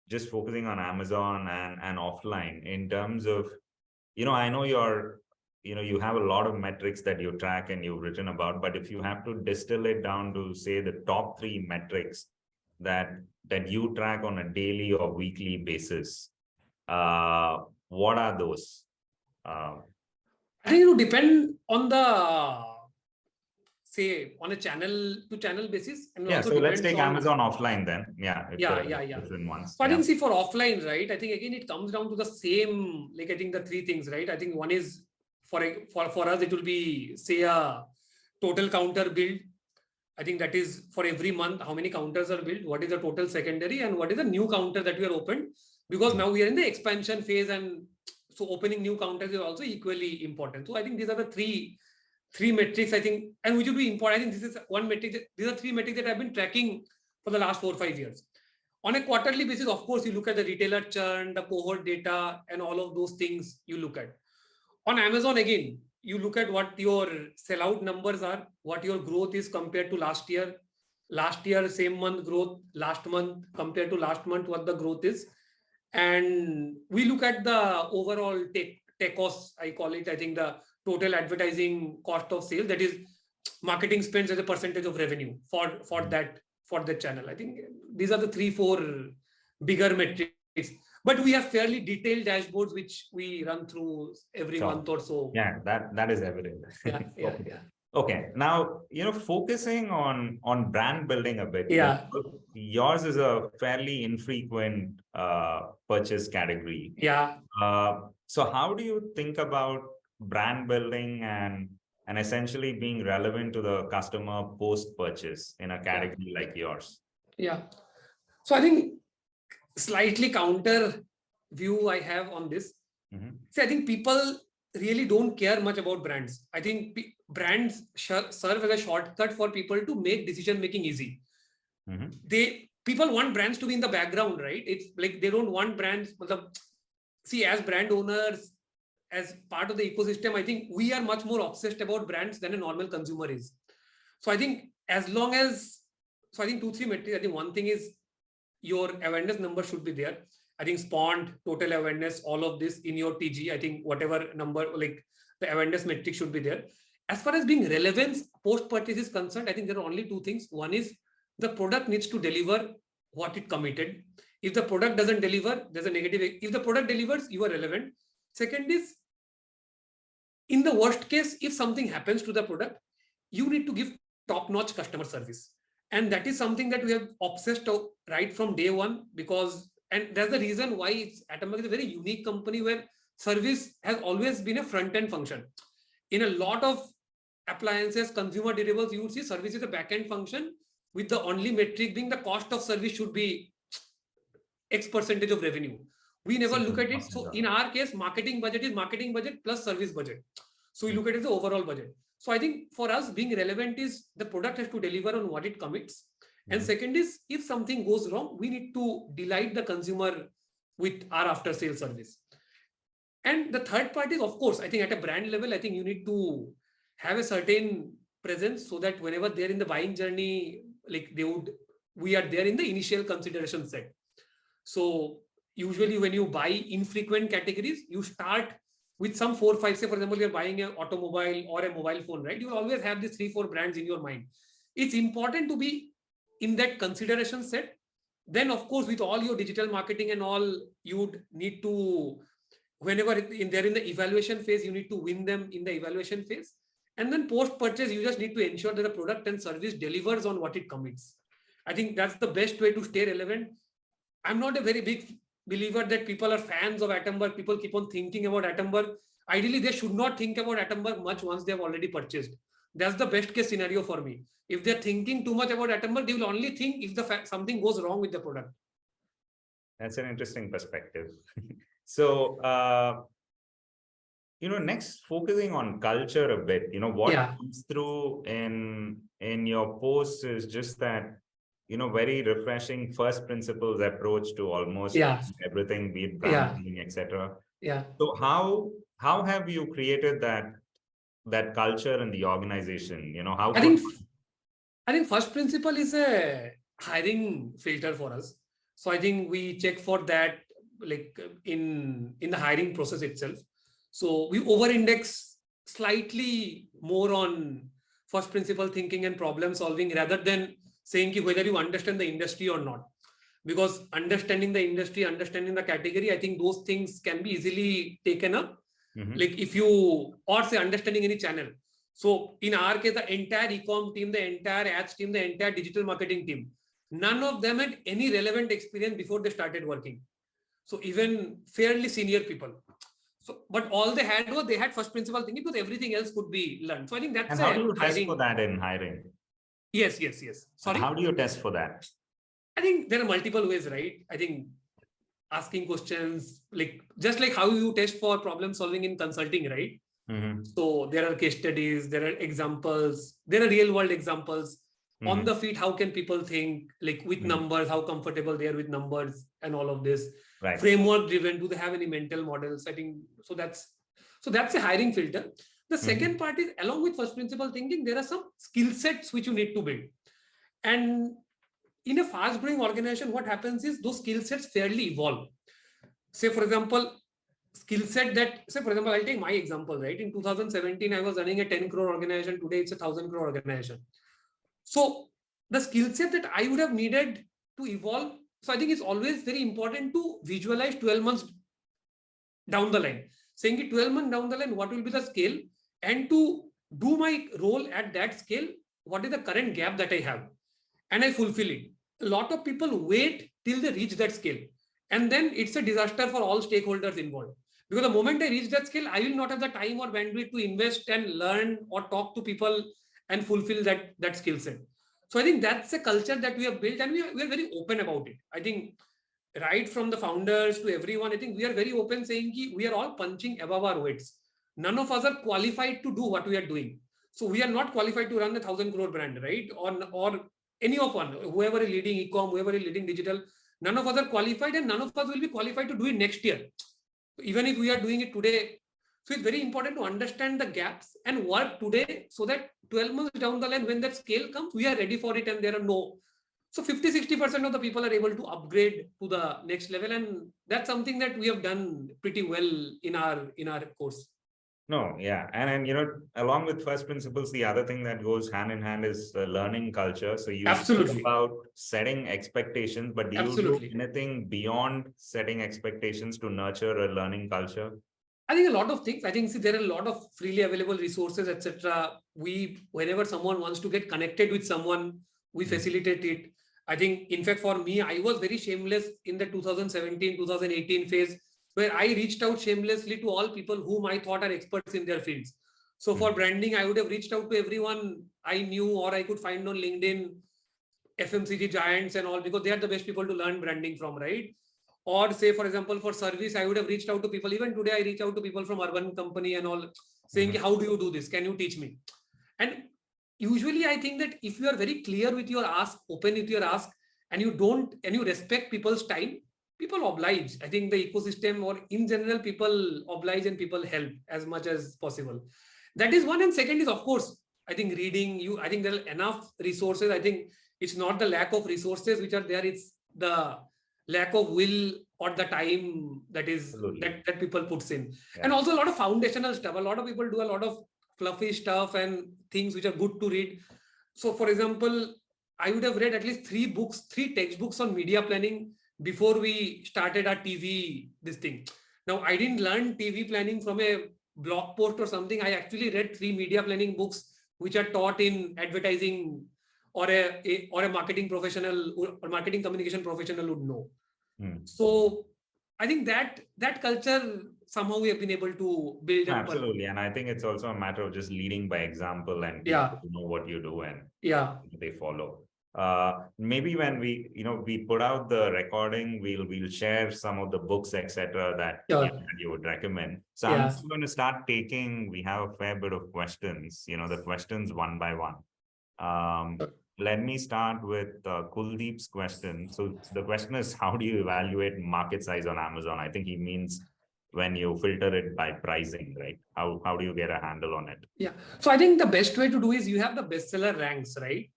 just focusing on Amazon and offline in terms of, I know you have a lot of metrics that you track and you've written about, but if you have to distill it down to, say, the top 3 metrics that you track on a daily or weekly basis, what are those? I think it will depend on the say on a channel to channel basis. And Yeah, also so let's take on, Amazon offline then. Yeah, if there are yeah. different ones. So I think, see, for offline, right, I think again it comes down to the same, like I think the three things, right? I think one is for us, it will be, say, a total counter build. I think that is for every month, how many counters are built, what is the total secondary, and what is the new counter that we are opened. Because now we are in the expansion phase, and so opening new counters is also equally important. So I think these are the three metrics, I think, and which will be important. I think this is one metric. These are three metrics that I've been tracking for the last 4 or 5 years. On a quarterly basis, of course, you look at the retailer churn, the cohort data, and all of those things you look at. On Amazon, again, you look at what your sellout numbers are, what your growth is compared to last year. Last year, same month growth, last month compared to last month, what the growth is. And we look at the overall tech costs, I call it, I think the total advertising cost of sales, that is marketing spends as a percentage of revenue for the channel. I think these are the 3-4 bigger metrics, but we have fairly detailed dashboards which we run through every month or so. Yeah, that is evident. Yeah. Okay, now, focusing on brand building a bit. Yeah. Yours is a fairly infrequent purchase category. Yeah. So how do you think about brand building and essentially being relevant to the customer post-purchase in a category like yours? Yeah. So I think slightly counter view I have on this. See, I think people really don't care much about brands. I think brands serve as a shortcut for people to make decision making easy. People want brands to be in the background, right? It's like they don't want brands. See, as brand owners, as part of the ecosystem, I think we are much more obsessed about brands than a normal consumer is. So I think as long as, so I think 2-3 metrics. I think one thing is your awareness number should be there. I think spawned, total awareness, all of this in your TG. I think whatever number, like the awareness metric should be there. As far as being relevance post-purchase is concerned, I think there are only 2 things. One is the product needs to deliver what it committed. If the product doesn't deliver, there's a negative. If the product delivers, you are relevant. Second is, in the worst case, if something happens to the product, you need to give top-notch customer service. And that is something that we have obsessed right from day one, because, and that's the reason why Atomberg is a very unique company where service has always been a front-end function. In a lot of appliances, consumer durables, you will see service is a back-end function, with the only metric being the cost of service should be X percentage of revenue. We never look at it. So in our case, marketing budget is marketing budget plus service budget. So we look at it as the overall budget. So I think for us, being relevant is the product has to deliver on what it commits. And second is, if something goes wrong, we need to delight the consumer with our after sales service. And the third part is, of course, I think at a brand level, I think you need to have a certain presence so that whenever they're in the buying journey, like we are there in the initial consideration set. So usually when you buy infrequent categories, you start with some 4, 5, say for example, you're buying an automobile or a mobile phone, right? You will always have these 3, 4 brands in your mind. It's important to be in that consideration set. Then of course, with all your digital marketing and all, you would need to, whenever they're in the evaluation phase, you need to win them in the evaluation phase. And then post-purchase, you just need to ensure that the product and service delivers on what it commits. I think that's the best way to stay relevant. I'm not a very big believer that people are fans of Atomberg. People keep on thinking about Atomberg. Ideally, they should not think about Atomberg much once they have already purchased. That's the best case scenario for me. If they're thinking too much about Atomberg, they will only think if something goes wrong with the product. That's an interesting perspective. So, next, focusing on culture a bit, what comes through in your posts is just that, very refreshing first principles approach to almost everything, be it branding, etc. Yeah. So how have you created that culture in the organization? I think first principle is a hiring filter for us. So I think we check for that, like in the hiring process itself. So we over-index slightly more on first principle thinking and problem solving rather than saying whether you understand the industry or not. Because understanding the industry, understanding the category, I think those things can be easily taken up. Like if you, or say understanding any channel. So in our case, the entire e-com team, the entire ads team, the entire digital marketing team, none of them had any relevant experience before they started working. So even fairly senior people. So, but all they had was they had first principle thinking, because everything else could be learned. So I think that's And how do you hiring. test for that in hiring? Yes. Sorry. How do you test for that? I think there are multiple ways, right? I think asking questions, like just like how you test for problem solving in consulting, right? Mm-hmm. So there are case studies, there are examples, there are real world examples. On the feet, how can people think, like with numbers, how comfortable they are with numbers and all of this. Right. Framework driven, do they have any mental models? I think so that's a hiring filter. The second part is, along with first principle thinking, there are some skill sets which you need to build. And in a fast growing organization, what happens is those skill sets fairly evolve. Say, for example, skill set that, say, for example, I'll take my example, right? In 2017, I was running a 10 crore organization. Today, it's a 1,000 crore organization. So the skill set that I would have needed to evolve. So I think it's always very important to visualize 12 months down the line, saying 12 months down the line, what will be the scale, and to do my role at that scale, what is the current gap that I have, and I fulfill it. A lot of people wait till they reach that scale, and then it's a disaster for all stakeholders involved. Because the moment I reach that scale, I will not have the time or bandwidth to invest and learn or talk to people and fulfill that skill set. So I think that's a culture that we have built, and we are very open about it. I think right from the founders to everyone, I think we are very open, saying we are all punching above our weights. None of us are qualified to do what we are doing. So we are not qualified to run a 1,000 crore brand, right? Or any of one, whoever is leading e-com, whoever is leading digital, none of us are qualified, and none of us will be qualified to do it next year, even if we are doing it today. So it's very important to understand the gaps and work today, so that 12 months down the line, when that scale comes, we are ready for it, and there are no. So 50-60% of the people are able to upgrade to the next level, and that's something that we have done pretty well in our course. No, yeah. And along with first principles, the other thing that goes hand in hand is learning culture. So you spoke about setting expectations, but do you do anything beyond setting expectations to nurture a learning culture? I think a lot of things. I think there are a lot of freely available resources, etc. Whenever someone wants to get connected with someone, we facilitate it. I think, in fact, for me, I was very shameless in the 2017-2018 phase, where I reached out shamelessly to all people whom I thought are experts in their fields. So for branding, I would have reached out to everyone I knew or I could find on LinkedIn, FMCG giants and all, because they are the best people to learn branding from, right? Or say, for example, for service, I would have reached out to people. Even today, I reach out to people from Urban Company and all, saying, how do you do this? Can you teach me? And usually, I think that if you are very clear with your ask, open with your ask, and you respect people's time, people oblige. I think the ecosystem, or in general, people oblige and people help as much as possible. That is one. And second is, of course, I think reading. I think there are enough resources. I think it's not the lack of resources which are there. It's the lack of will or the time that people puts in. Yeah. And also a lot of foundational stuff. A lot of people do a lot of fluffy stuff and things which are good to read. So for example, I would have read at least 3 textbooks on media planning before we started our TV, this thing. Now, I didn't learn TV planning from a blog post or something. I actually read 3 media planning books which are taught in advertising, or a marketing professional or marketing communication professional would know. So I think that culture somehow we have been able to build. Absolutely. And I think it's also a matter of just leading by example, and people know what you do, and they follow. Maybe when we put out the recording, we'll share some of the books, etc., that you would recommend. So I'm just going to start we have a fair bit of questions, the questions one by one. Let me start with Kuldeep's question. So the question is, how do you evaluate market size on Amazon? I think he means when you filter it by pricing, right? How do you get a handle on it? Yeah. So I think the best way to do is you have the bestseller ranks, right?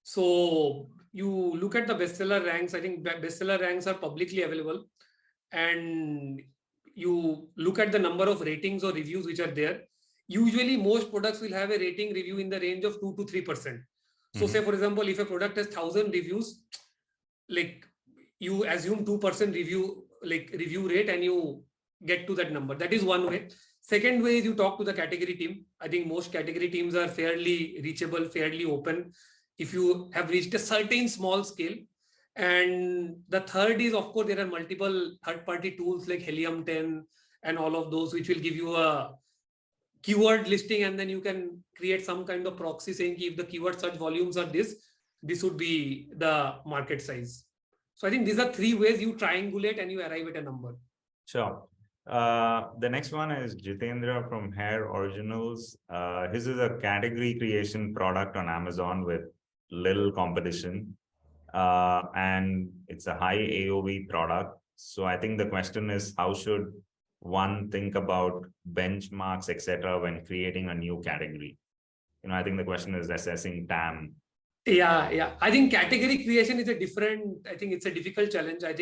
So you look at the bestseller ranks. I think bestseller ranks are publicly available, and you look at the number of ratings or reviews which are there. Usually most products will have a rating review in the range of 2 to 3%. So say, for example, if a product has 1,000 reviews, like you assume 2% review rate, and you get to that number. That is one way. Second way is you talk to the category team. I think most category teams are fairly reachable, fairly open if you have reached a certain small scale. And the third is, of course, there are multiple third-party tools like Helium 10 and all of those, which will give you a keyword listing, and then you can create some kind of proxy saying if the keyword search volumes are this would be the market size. So I think these are three ways you triangulate and you arrive at a number. Sure. The next one is Jitendra from Hair Originals. His is a category creation product on Amazon with little competition. And it's a high AOV product. So I think the question is, how should one think about benchmarks, etc., when creating a new category? I think the question is assessing TAM. Yeah. I think category creation is I think it's a difficult challenge. I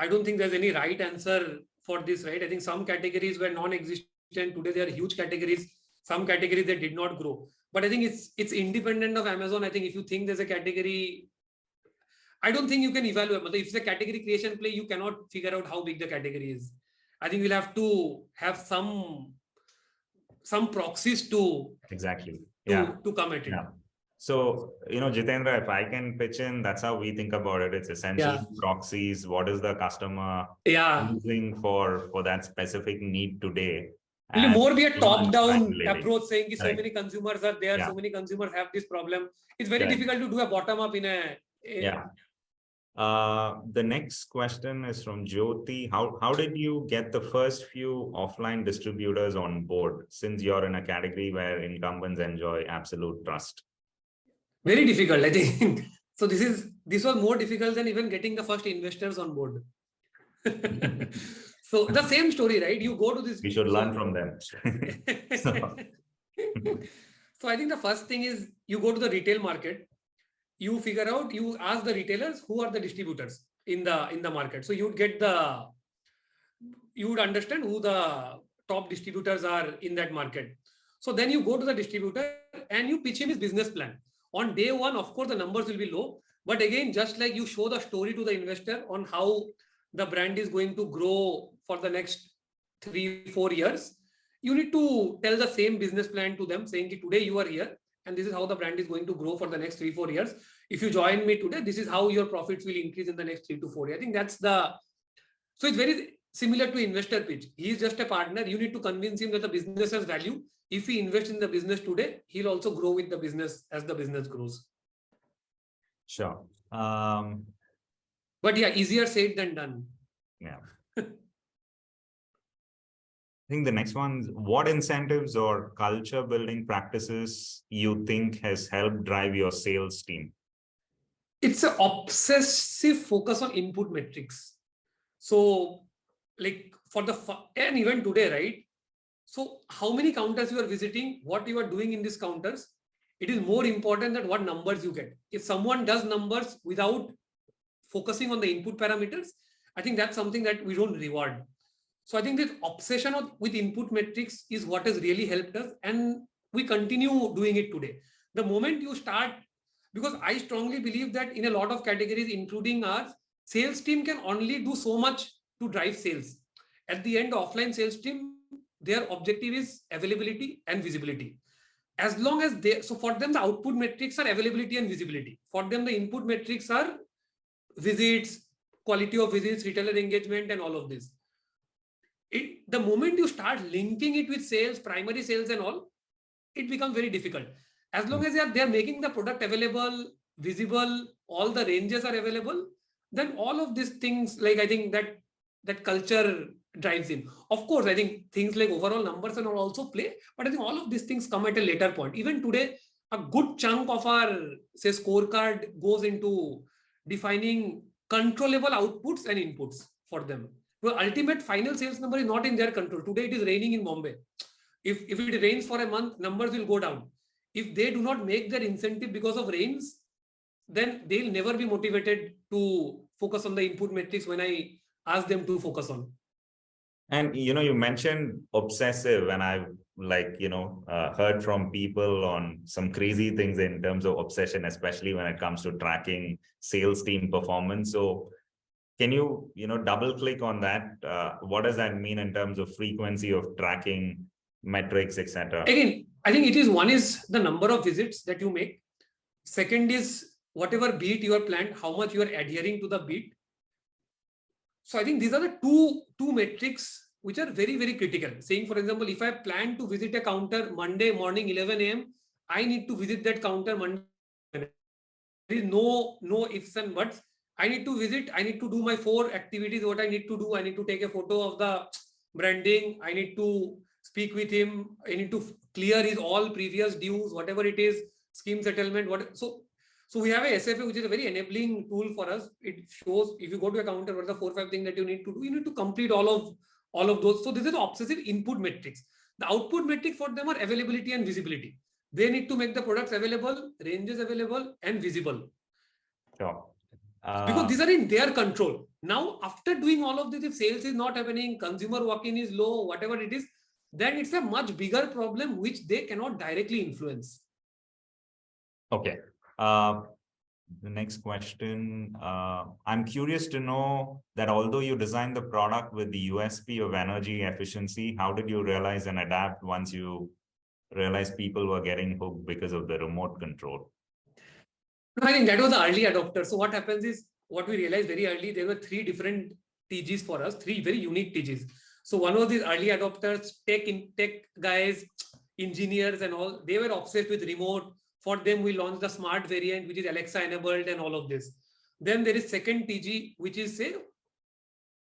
don't think there's any right answer for this, right? I think some categories were non-existent. Today they are huge categories. Some categories that did not grow. But I think it's independent of Amazon. I think if you think there's a category, I don't think you can evaluate. But if it's a category creation play, you cannot figure out how big the category is. I think we'll have to have some proxies to come at it. Yeah. So, Jitendra, if I can pitch in, that's how we think about it. It's essentially proxies. What is the customer using for that specific need today? Will more be a top-down approach saying so many consumers are there, so many consumers have this problem. It's very difficult to do a bottom-up in a... The next question is from Jyoti. How did you get the first few offline distributors on board, since you're in a category where incumbents enjoy absolute trust? Very difficult, I think. So this was more difficult than even getting the first investors on board. So the same story, right? You go to this. We should learn from them. So I think the first thing is you go to the retail market. You figure out, you ask the retailers who are the distributors in the market. So you would understand who the top distributors are in that market. So then you go to the distributor and you pitch him his business plan. On day one, of course, the numbers will be low. But again, just like you show the story to the investor on how the brand is going to grow for the next 3-4 years, you need to tell the same business plan to them, saying today you are here and this is how the brand is going to grow for the next 3-4 years. If you join me today, this is how your profits will increase in the next 3 to 4 years. I think so it's very similar to investor pitch. He is just a partner. You need to convince him that the business has value. If he invests in the business today, he'll also grow with the business as the business grows. Sure. But easier said than done. Yeah. I think the next one is, what incentives or culture building practices you think has helped drive your sales team? It's an obsessive focus on input metrics. So like and even today, right? So how many counters you are visiting, what you are doing in these counters, it is more important than what numbers you get. If someone does numbers without focusing on the input parameters, I think that's something that we don't reward. So I think this obsession with input metrics is what has really helped us, and we continue doing it today. The moment you start, because I strongly believe that in a lot of categories, including ours, sales team can only do so much to drive sales. At the end, the offline sales team, their objective is availability and visibility. As long as so for them, the output metrics are availability and visibility. For them, the input metrics are visits, quality of visits, retailer engagement, and all of this. The moment you start linking it with sales, primary sales and all, it becomes very difficult. As long as they are making the product available, visible, all the ranges are available, then all of these things, like I think that culture drives in. Of course, I think things like overall numbers and all also play, but I think all of these things come at a later point. Even today, a good chunk of our, say, scorecard goes into defining controllable outputs and inputs for them. The ultimate final sales number is not in their control. Today, it is raining in Bombay. If it rains for a month, numbers will go down. If they do not make their incentive because of rains, then they'll never be motivated to focus on the input metrics when I ask them to focus on. And, you mentioned obsessive, and I've heard from people on some crazy things in terms of obsession, especially when it comes to tracking sales team performance. So Can you, double click on that? What does that mean in terms of frequency of tracking, metrics, etc.? Again, I think it is one is the number of visits that you make. Second is whatever beat you are planned, how much you are adhering to the beat. So I think these are the two metrics which are very, very critical. Saying, for example, if I plan to visit a counter Monday morning 11 a.m., I need to visit that counter Monday. There is no ifs and buts. I need to visit. I need to do my 4 activities. What I need to do, I need to take a photo of the branding. I need to speak with him. I need to clear his all previous dues, whatever it is, scheme settlement. So we have a SFA, which is a very enabling tool for us. It shows if you go to a counter, what are the 4 or 5 things that you need to do. You need to complete all of those. So this is obsessive input metrics. The output metric for them are availability and visibility. They need to make the products available, ranges available, and visible. Sure. Because these are in their control. Now, after doing all of this, if sales is not happening, consumer walk-in is low, whatever it is, then it's a much bigger problem which they cannot directly influence. Okay. The next question. I'm curious to know that although you designed the product with the USP of energy efficiency, how did you realize and adapt once you realized people were getting hooked because of the remote control? No, I think that was the early adopter. So what happens is, what we realized very early, there were 3 different TGs for us, 3 very unique TGs. So one was these early adopters, tech guys, engineers and all, they were obsessed with remote. For them, we launched the smart variant, which is Alexa enabled and all of this. Then there is second TG, which is say,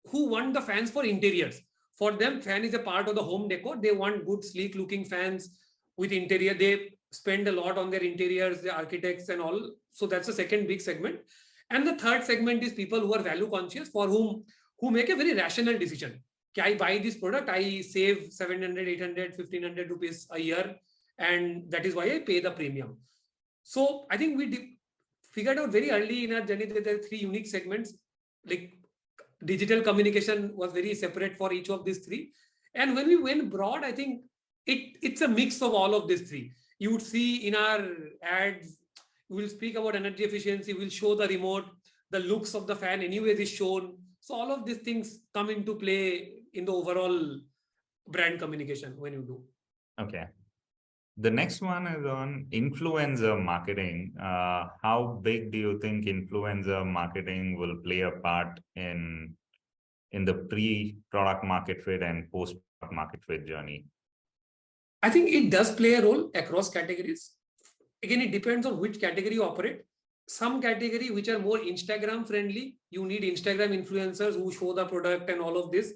who want the fans for interiors. For them, fan is a part of the home decor. They want good, sleek looking fans with interior. They spend a lot on their interiors, the architects and all. So that's the second big segment. And the third segment is people who are value conscious, for who make a very rational decision. I buy this product, I save 700, 800, 1500 rupees a year. And that is why I pay the premium. So I think we figured out very early in our journey that there are 3 unique segments. Like digital communication was very separate for each of these 3. And when we went broad, I think it's a mix of all of these 3. You would see in our ads, we'll speak about energy efficiency, we'll show the remote, the looks of the fan anyways is shown. So all of these things come into play in the overall brand communication when you do. Okay. The next one is on influencer marketing. How big do you think influencer marketing will play a part in the pre-product market fit and post-product market fit journey? I think it does play a role across categories. Again, it depends on which category you operate. Some category which are more Instagram friendly, you need Instagram influencers who show the product and all of this.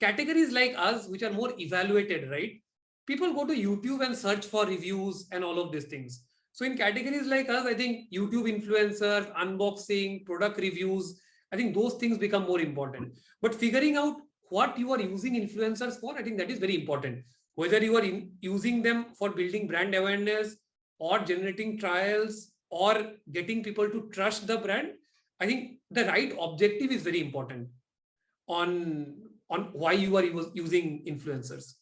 Categories like us, which are more evaluated, right? People go to YouTube and search for reviews and all of these things. So in categories like us, I think YouTube influencers, unboxing, product reviews, I think those things become more important. But figuring out what you are using influencers for, I think that is very important. Whether you are using them for building brand awareness or generating trials or getting people to trust the brand, I think the right objective is very important on why you are using influencers.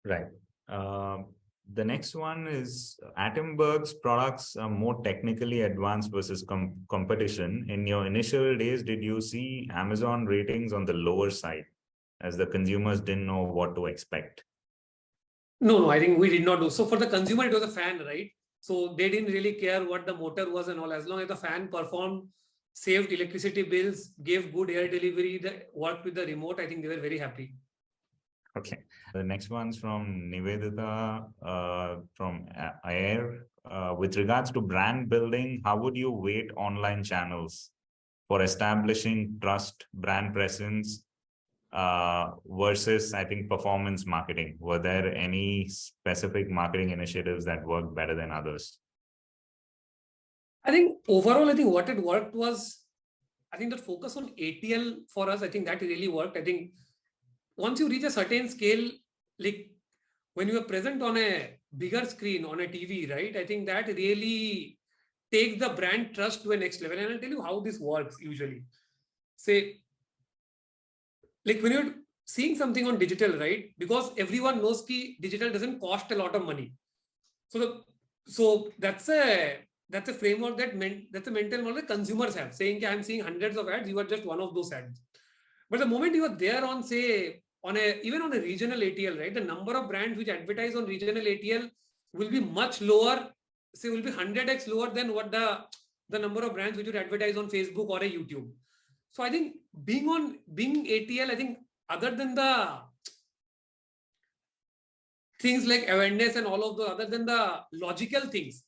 Right. The next one is Atomberg's products are more technically advanced versus competition. In your initial days, did you see Amazon ratings on the lower side as the consumers didn't know what to expect? No, I think we did not do. So for the consumer, it was a fan, right? So they didn't really care what the motor was and all. As long as the fan performed, saved electricity bills, gave good air delivery, worked with the remote, I think they were very happy. Okay. The next one's from Nivedita from Air. With regards to brand building, how would you weight online channels for establishing trust, brand presence versus, I think, performance marketing? Were there any specific marketing initiatives that worked better than others? I think overall, I think what it worked was, I think that focus on ATL for us, I think that really worked. I think once you reach a certain scale, like when you are present on a bigger screen on a TV, right? I think that really takes the brand trust to a next level. And I'll tell you how this works usually. Say, like when you're seeing something on digital, right? Because everyone knows that digital doesn't cost a lot of money. So that's a that's a framework that's a mental model that consumers have, saying I'm seeing hundreds of ads, you are just one of those ads. But the moment you are there on, say, even on a regional ATL, right, the number of brands which advertise on regional ATL will be much lower, say will be 100x lower than what the number of brands which would advertise on Facebook or a YouTube. So I think being ATL, I think other than the things like awareness and all of the, other than the logical things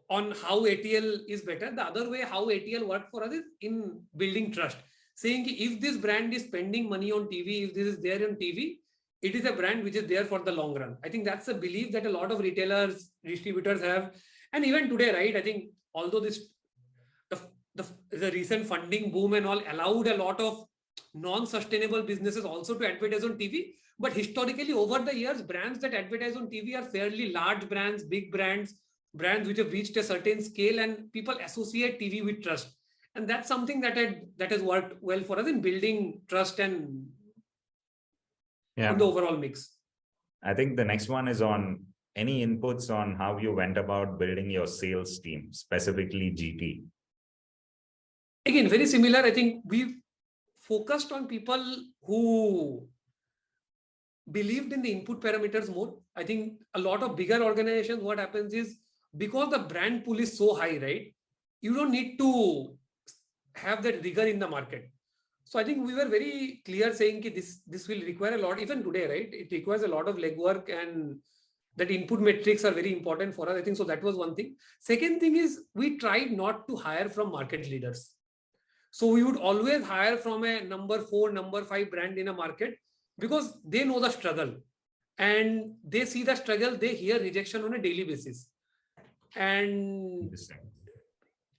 on how ATL is better, the other way how ATL worked for us is in building trust. Saying if this brand is spending money on TV, if this is there on TV, it is a brand which is there for the long run. I think that's a belief that a lot of retailers, distributors have. And even today, right, I think although the recent funding boom and all allowed a lot of non-sustainable businesses also to advertise on TV, but historically over the years, brands that advertise on TV are fairly large brands, big brands, brands which have reached a certain scale, and people associate TV with trust. And that's something that has worked well for us in building trust and in the overall mix. I think the next one is on any inputs on how you went about building your sales team, specifically GT. Again, very similar. I think we focused on people who believed in the input parameters more. I think a lot of bigger organizations, what happens is, because the brand pool is so high, right, you don't need to have that rigor in the market. So I think we were very clear saying that this will require a lot, even today, right? It requires a lot of legwork, and that input metrics are very important for us. I think so that was one thing. Second thing is, we tried not to hire from market leaders. So we would always hire from a number 4, number 5 brand in a market, because they know the struggle and they see the struggle, they hear rejection on a daily basis. And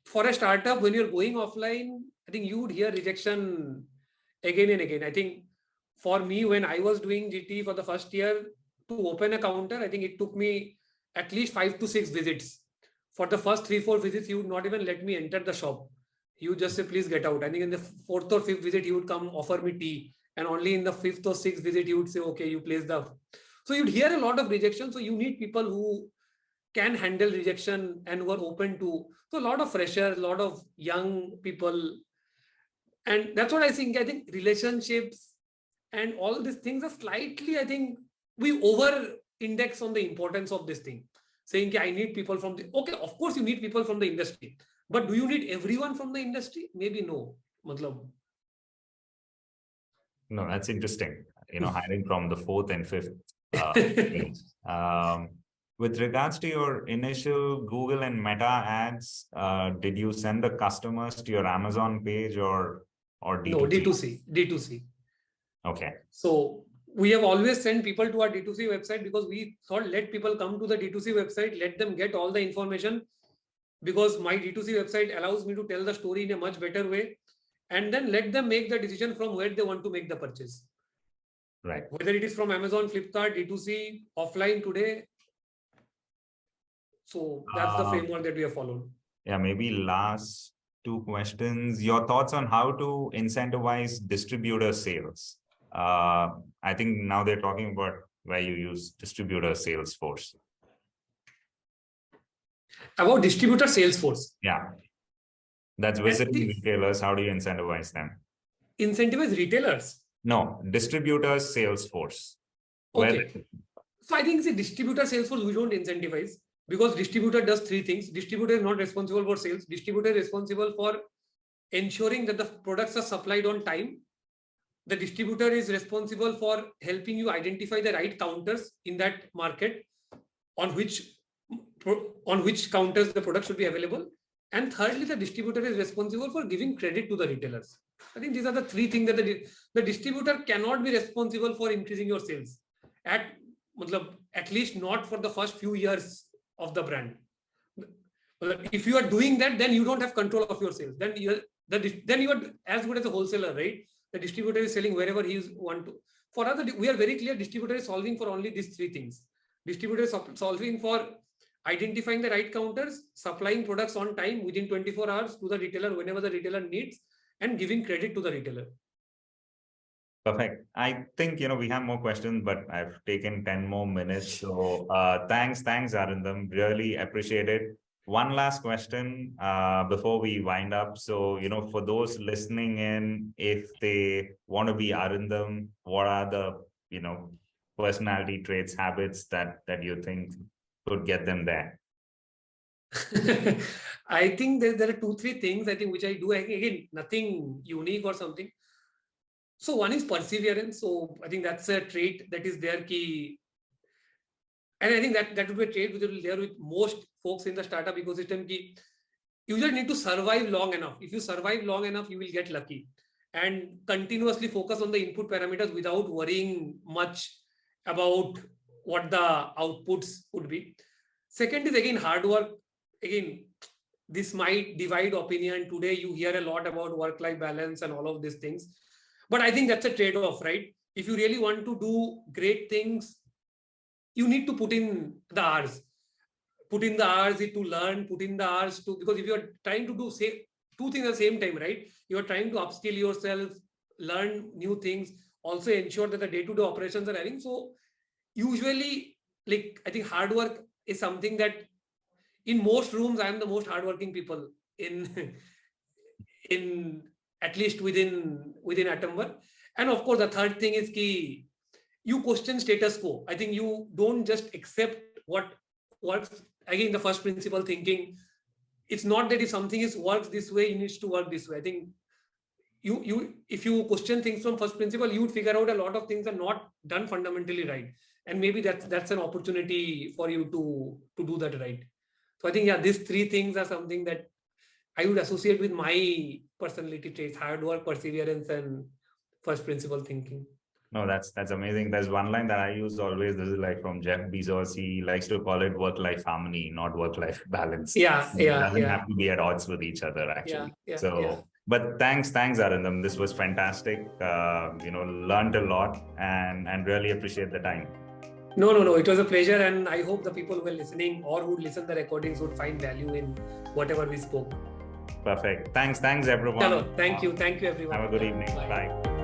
for a startup, when you're going offline, I think you would hear rejection again and again. I think for me, when I was doing GT for the first year, to open a counter, I think it took me at least 5 to 6 visits. For the first 3-4 visits, he would not even let me enter the shop. He would just say, please get out. I think in the 4th or 5th visit, he would come offer me tea. And only in the 5th or 6th visit, he would say, okay, you place the... So you'd hear a lot of rejection. So you need people who can handle rejection and who are open to... So a lot of freshers, a lot of young people. And that's what I think. I think relationships and all these things are slightly, I think, we over-index on the importance of this thing. Saying, I need people from the... Okay, of course you need people from the industry. But do you need everyone from the industry? Maybe no. No, that's interesting. Hiring from the 4th and 5th. With regards to your initial Google and Meta ads, did you send the customers to your Amazon page or D2C? No, D2C. Okay. So we have always sent people to our D2C website, because we thought, let people come to the D2C website, let them get all the information, because my D2C website allows me to tell the story in a much better way, and then let them make the decision from where they want to make the purchase. Right. Whether it is from Amazon, Flipkart, D2C, offline today. So that's the framework that we have followed. Yeah, maybe last 2 questions. Your thoughts on how to incentivize distributor sales. I think now they're talking about where you use distributor sales force. About distributor sales force. Yeah. That's visiting retailers. How do you incentivize them? Incentivize retailers? No, distributors sales force. Okay. So I think the distributor sales force, we don't incentivize, because distributor does 3 things. Distributor is not responsible for sales. Distributor is responsible for ensuring that the products are supplied on time. The distributor is responsible for helping you identify the right counters in that market, on which counters the product should be available. And thirdly, the distributor is responsible for giving credit to the retailers. I think these are the 3 things that the distributor cannot be responsible for increasing your sales, at least not for the first few years of the brand. If you are doing that, then you don't have control of your sales. Then you are as good as a wholesaler, right? The distributor is selling wherever he wants to. For us, we are very clear, distributor is solving for only these 3 things. Distributor is solving for identifying the right counters, supplying products on time within 24 hours to the retailer whenever the retailer needs, and giving credit to the retailer. Perfect. I think, we have more questions, but I've taken 10 more minutes. So thanks, Arindam. Really appreciate it. One last question before we wind up. So, for those listening in, if they want to be Arindam, what are the, personality traits, habits that you think could get them there? I think there are 2-3 things I think which I do. Again, nothing unique or something. So one is perseverance. So I think that's a trait that is there key. And I think that would be a trait which will be there with most folks in the startup ecosystem. Key, you just need to survive long enough. If you survive long enough, you will get lucky. And continuously focus on the input parameters without worrying much about what the outputs would be. Second is again hard work. Again, this might divide opinion. Today, you hear a lot about work-life balance and all of these things. But I think that's a trade-off, right? If you really want to do great things, you need to put in the hours. Put in the hours to learn, put in the hours to, because if you're trying to do say 2 things at the same time, right? You're trying to upskill yourself, learn new things, also ensure that the day-to-day operations are running. So usually, like, I think hard work is something that in most rooms, I am the most hardworking people in at least within Atomberg. And of course, the third thing is key. You question status quo. I think you don't just accept what works. Again, the first principle thinking. It's not that if something works this way, it needs to work this way. I think you if you question things from first principle, you would figure out a lot of things are not done fundamentally right. And maybe that's an opportunity for you to do that right. So I think, these 3 things are something that I would associate with my personality traits: hard work, perseverance, and first principle thinking. No, that's amazing. There's one line that I use always. This is like from Jeff Bezos. He likes to call it work-life harmony, not work-life balance. It doesn't have to be at odds with each other, actually. But thanks, Arindam. This was fantastic. Learned a lot and really appreciate the time. No. It was a pleasure, and I hope the people who are listening or who listen to the recordings would find value in whatever we spoke. Perfect. Thanks, everyone. Hello. Thank you, everyone. Have a good evening. Bye.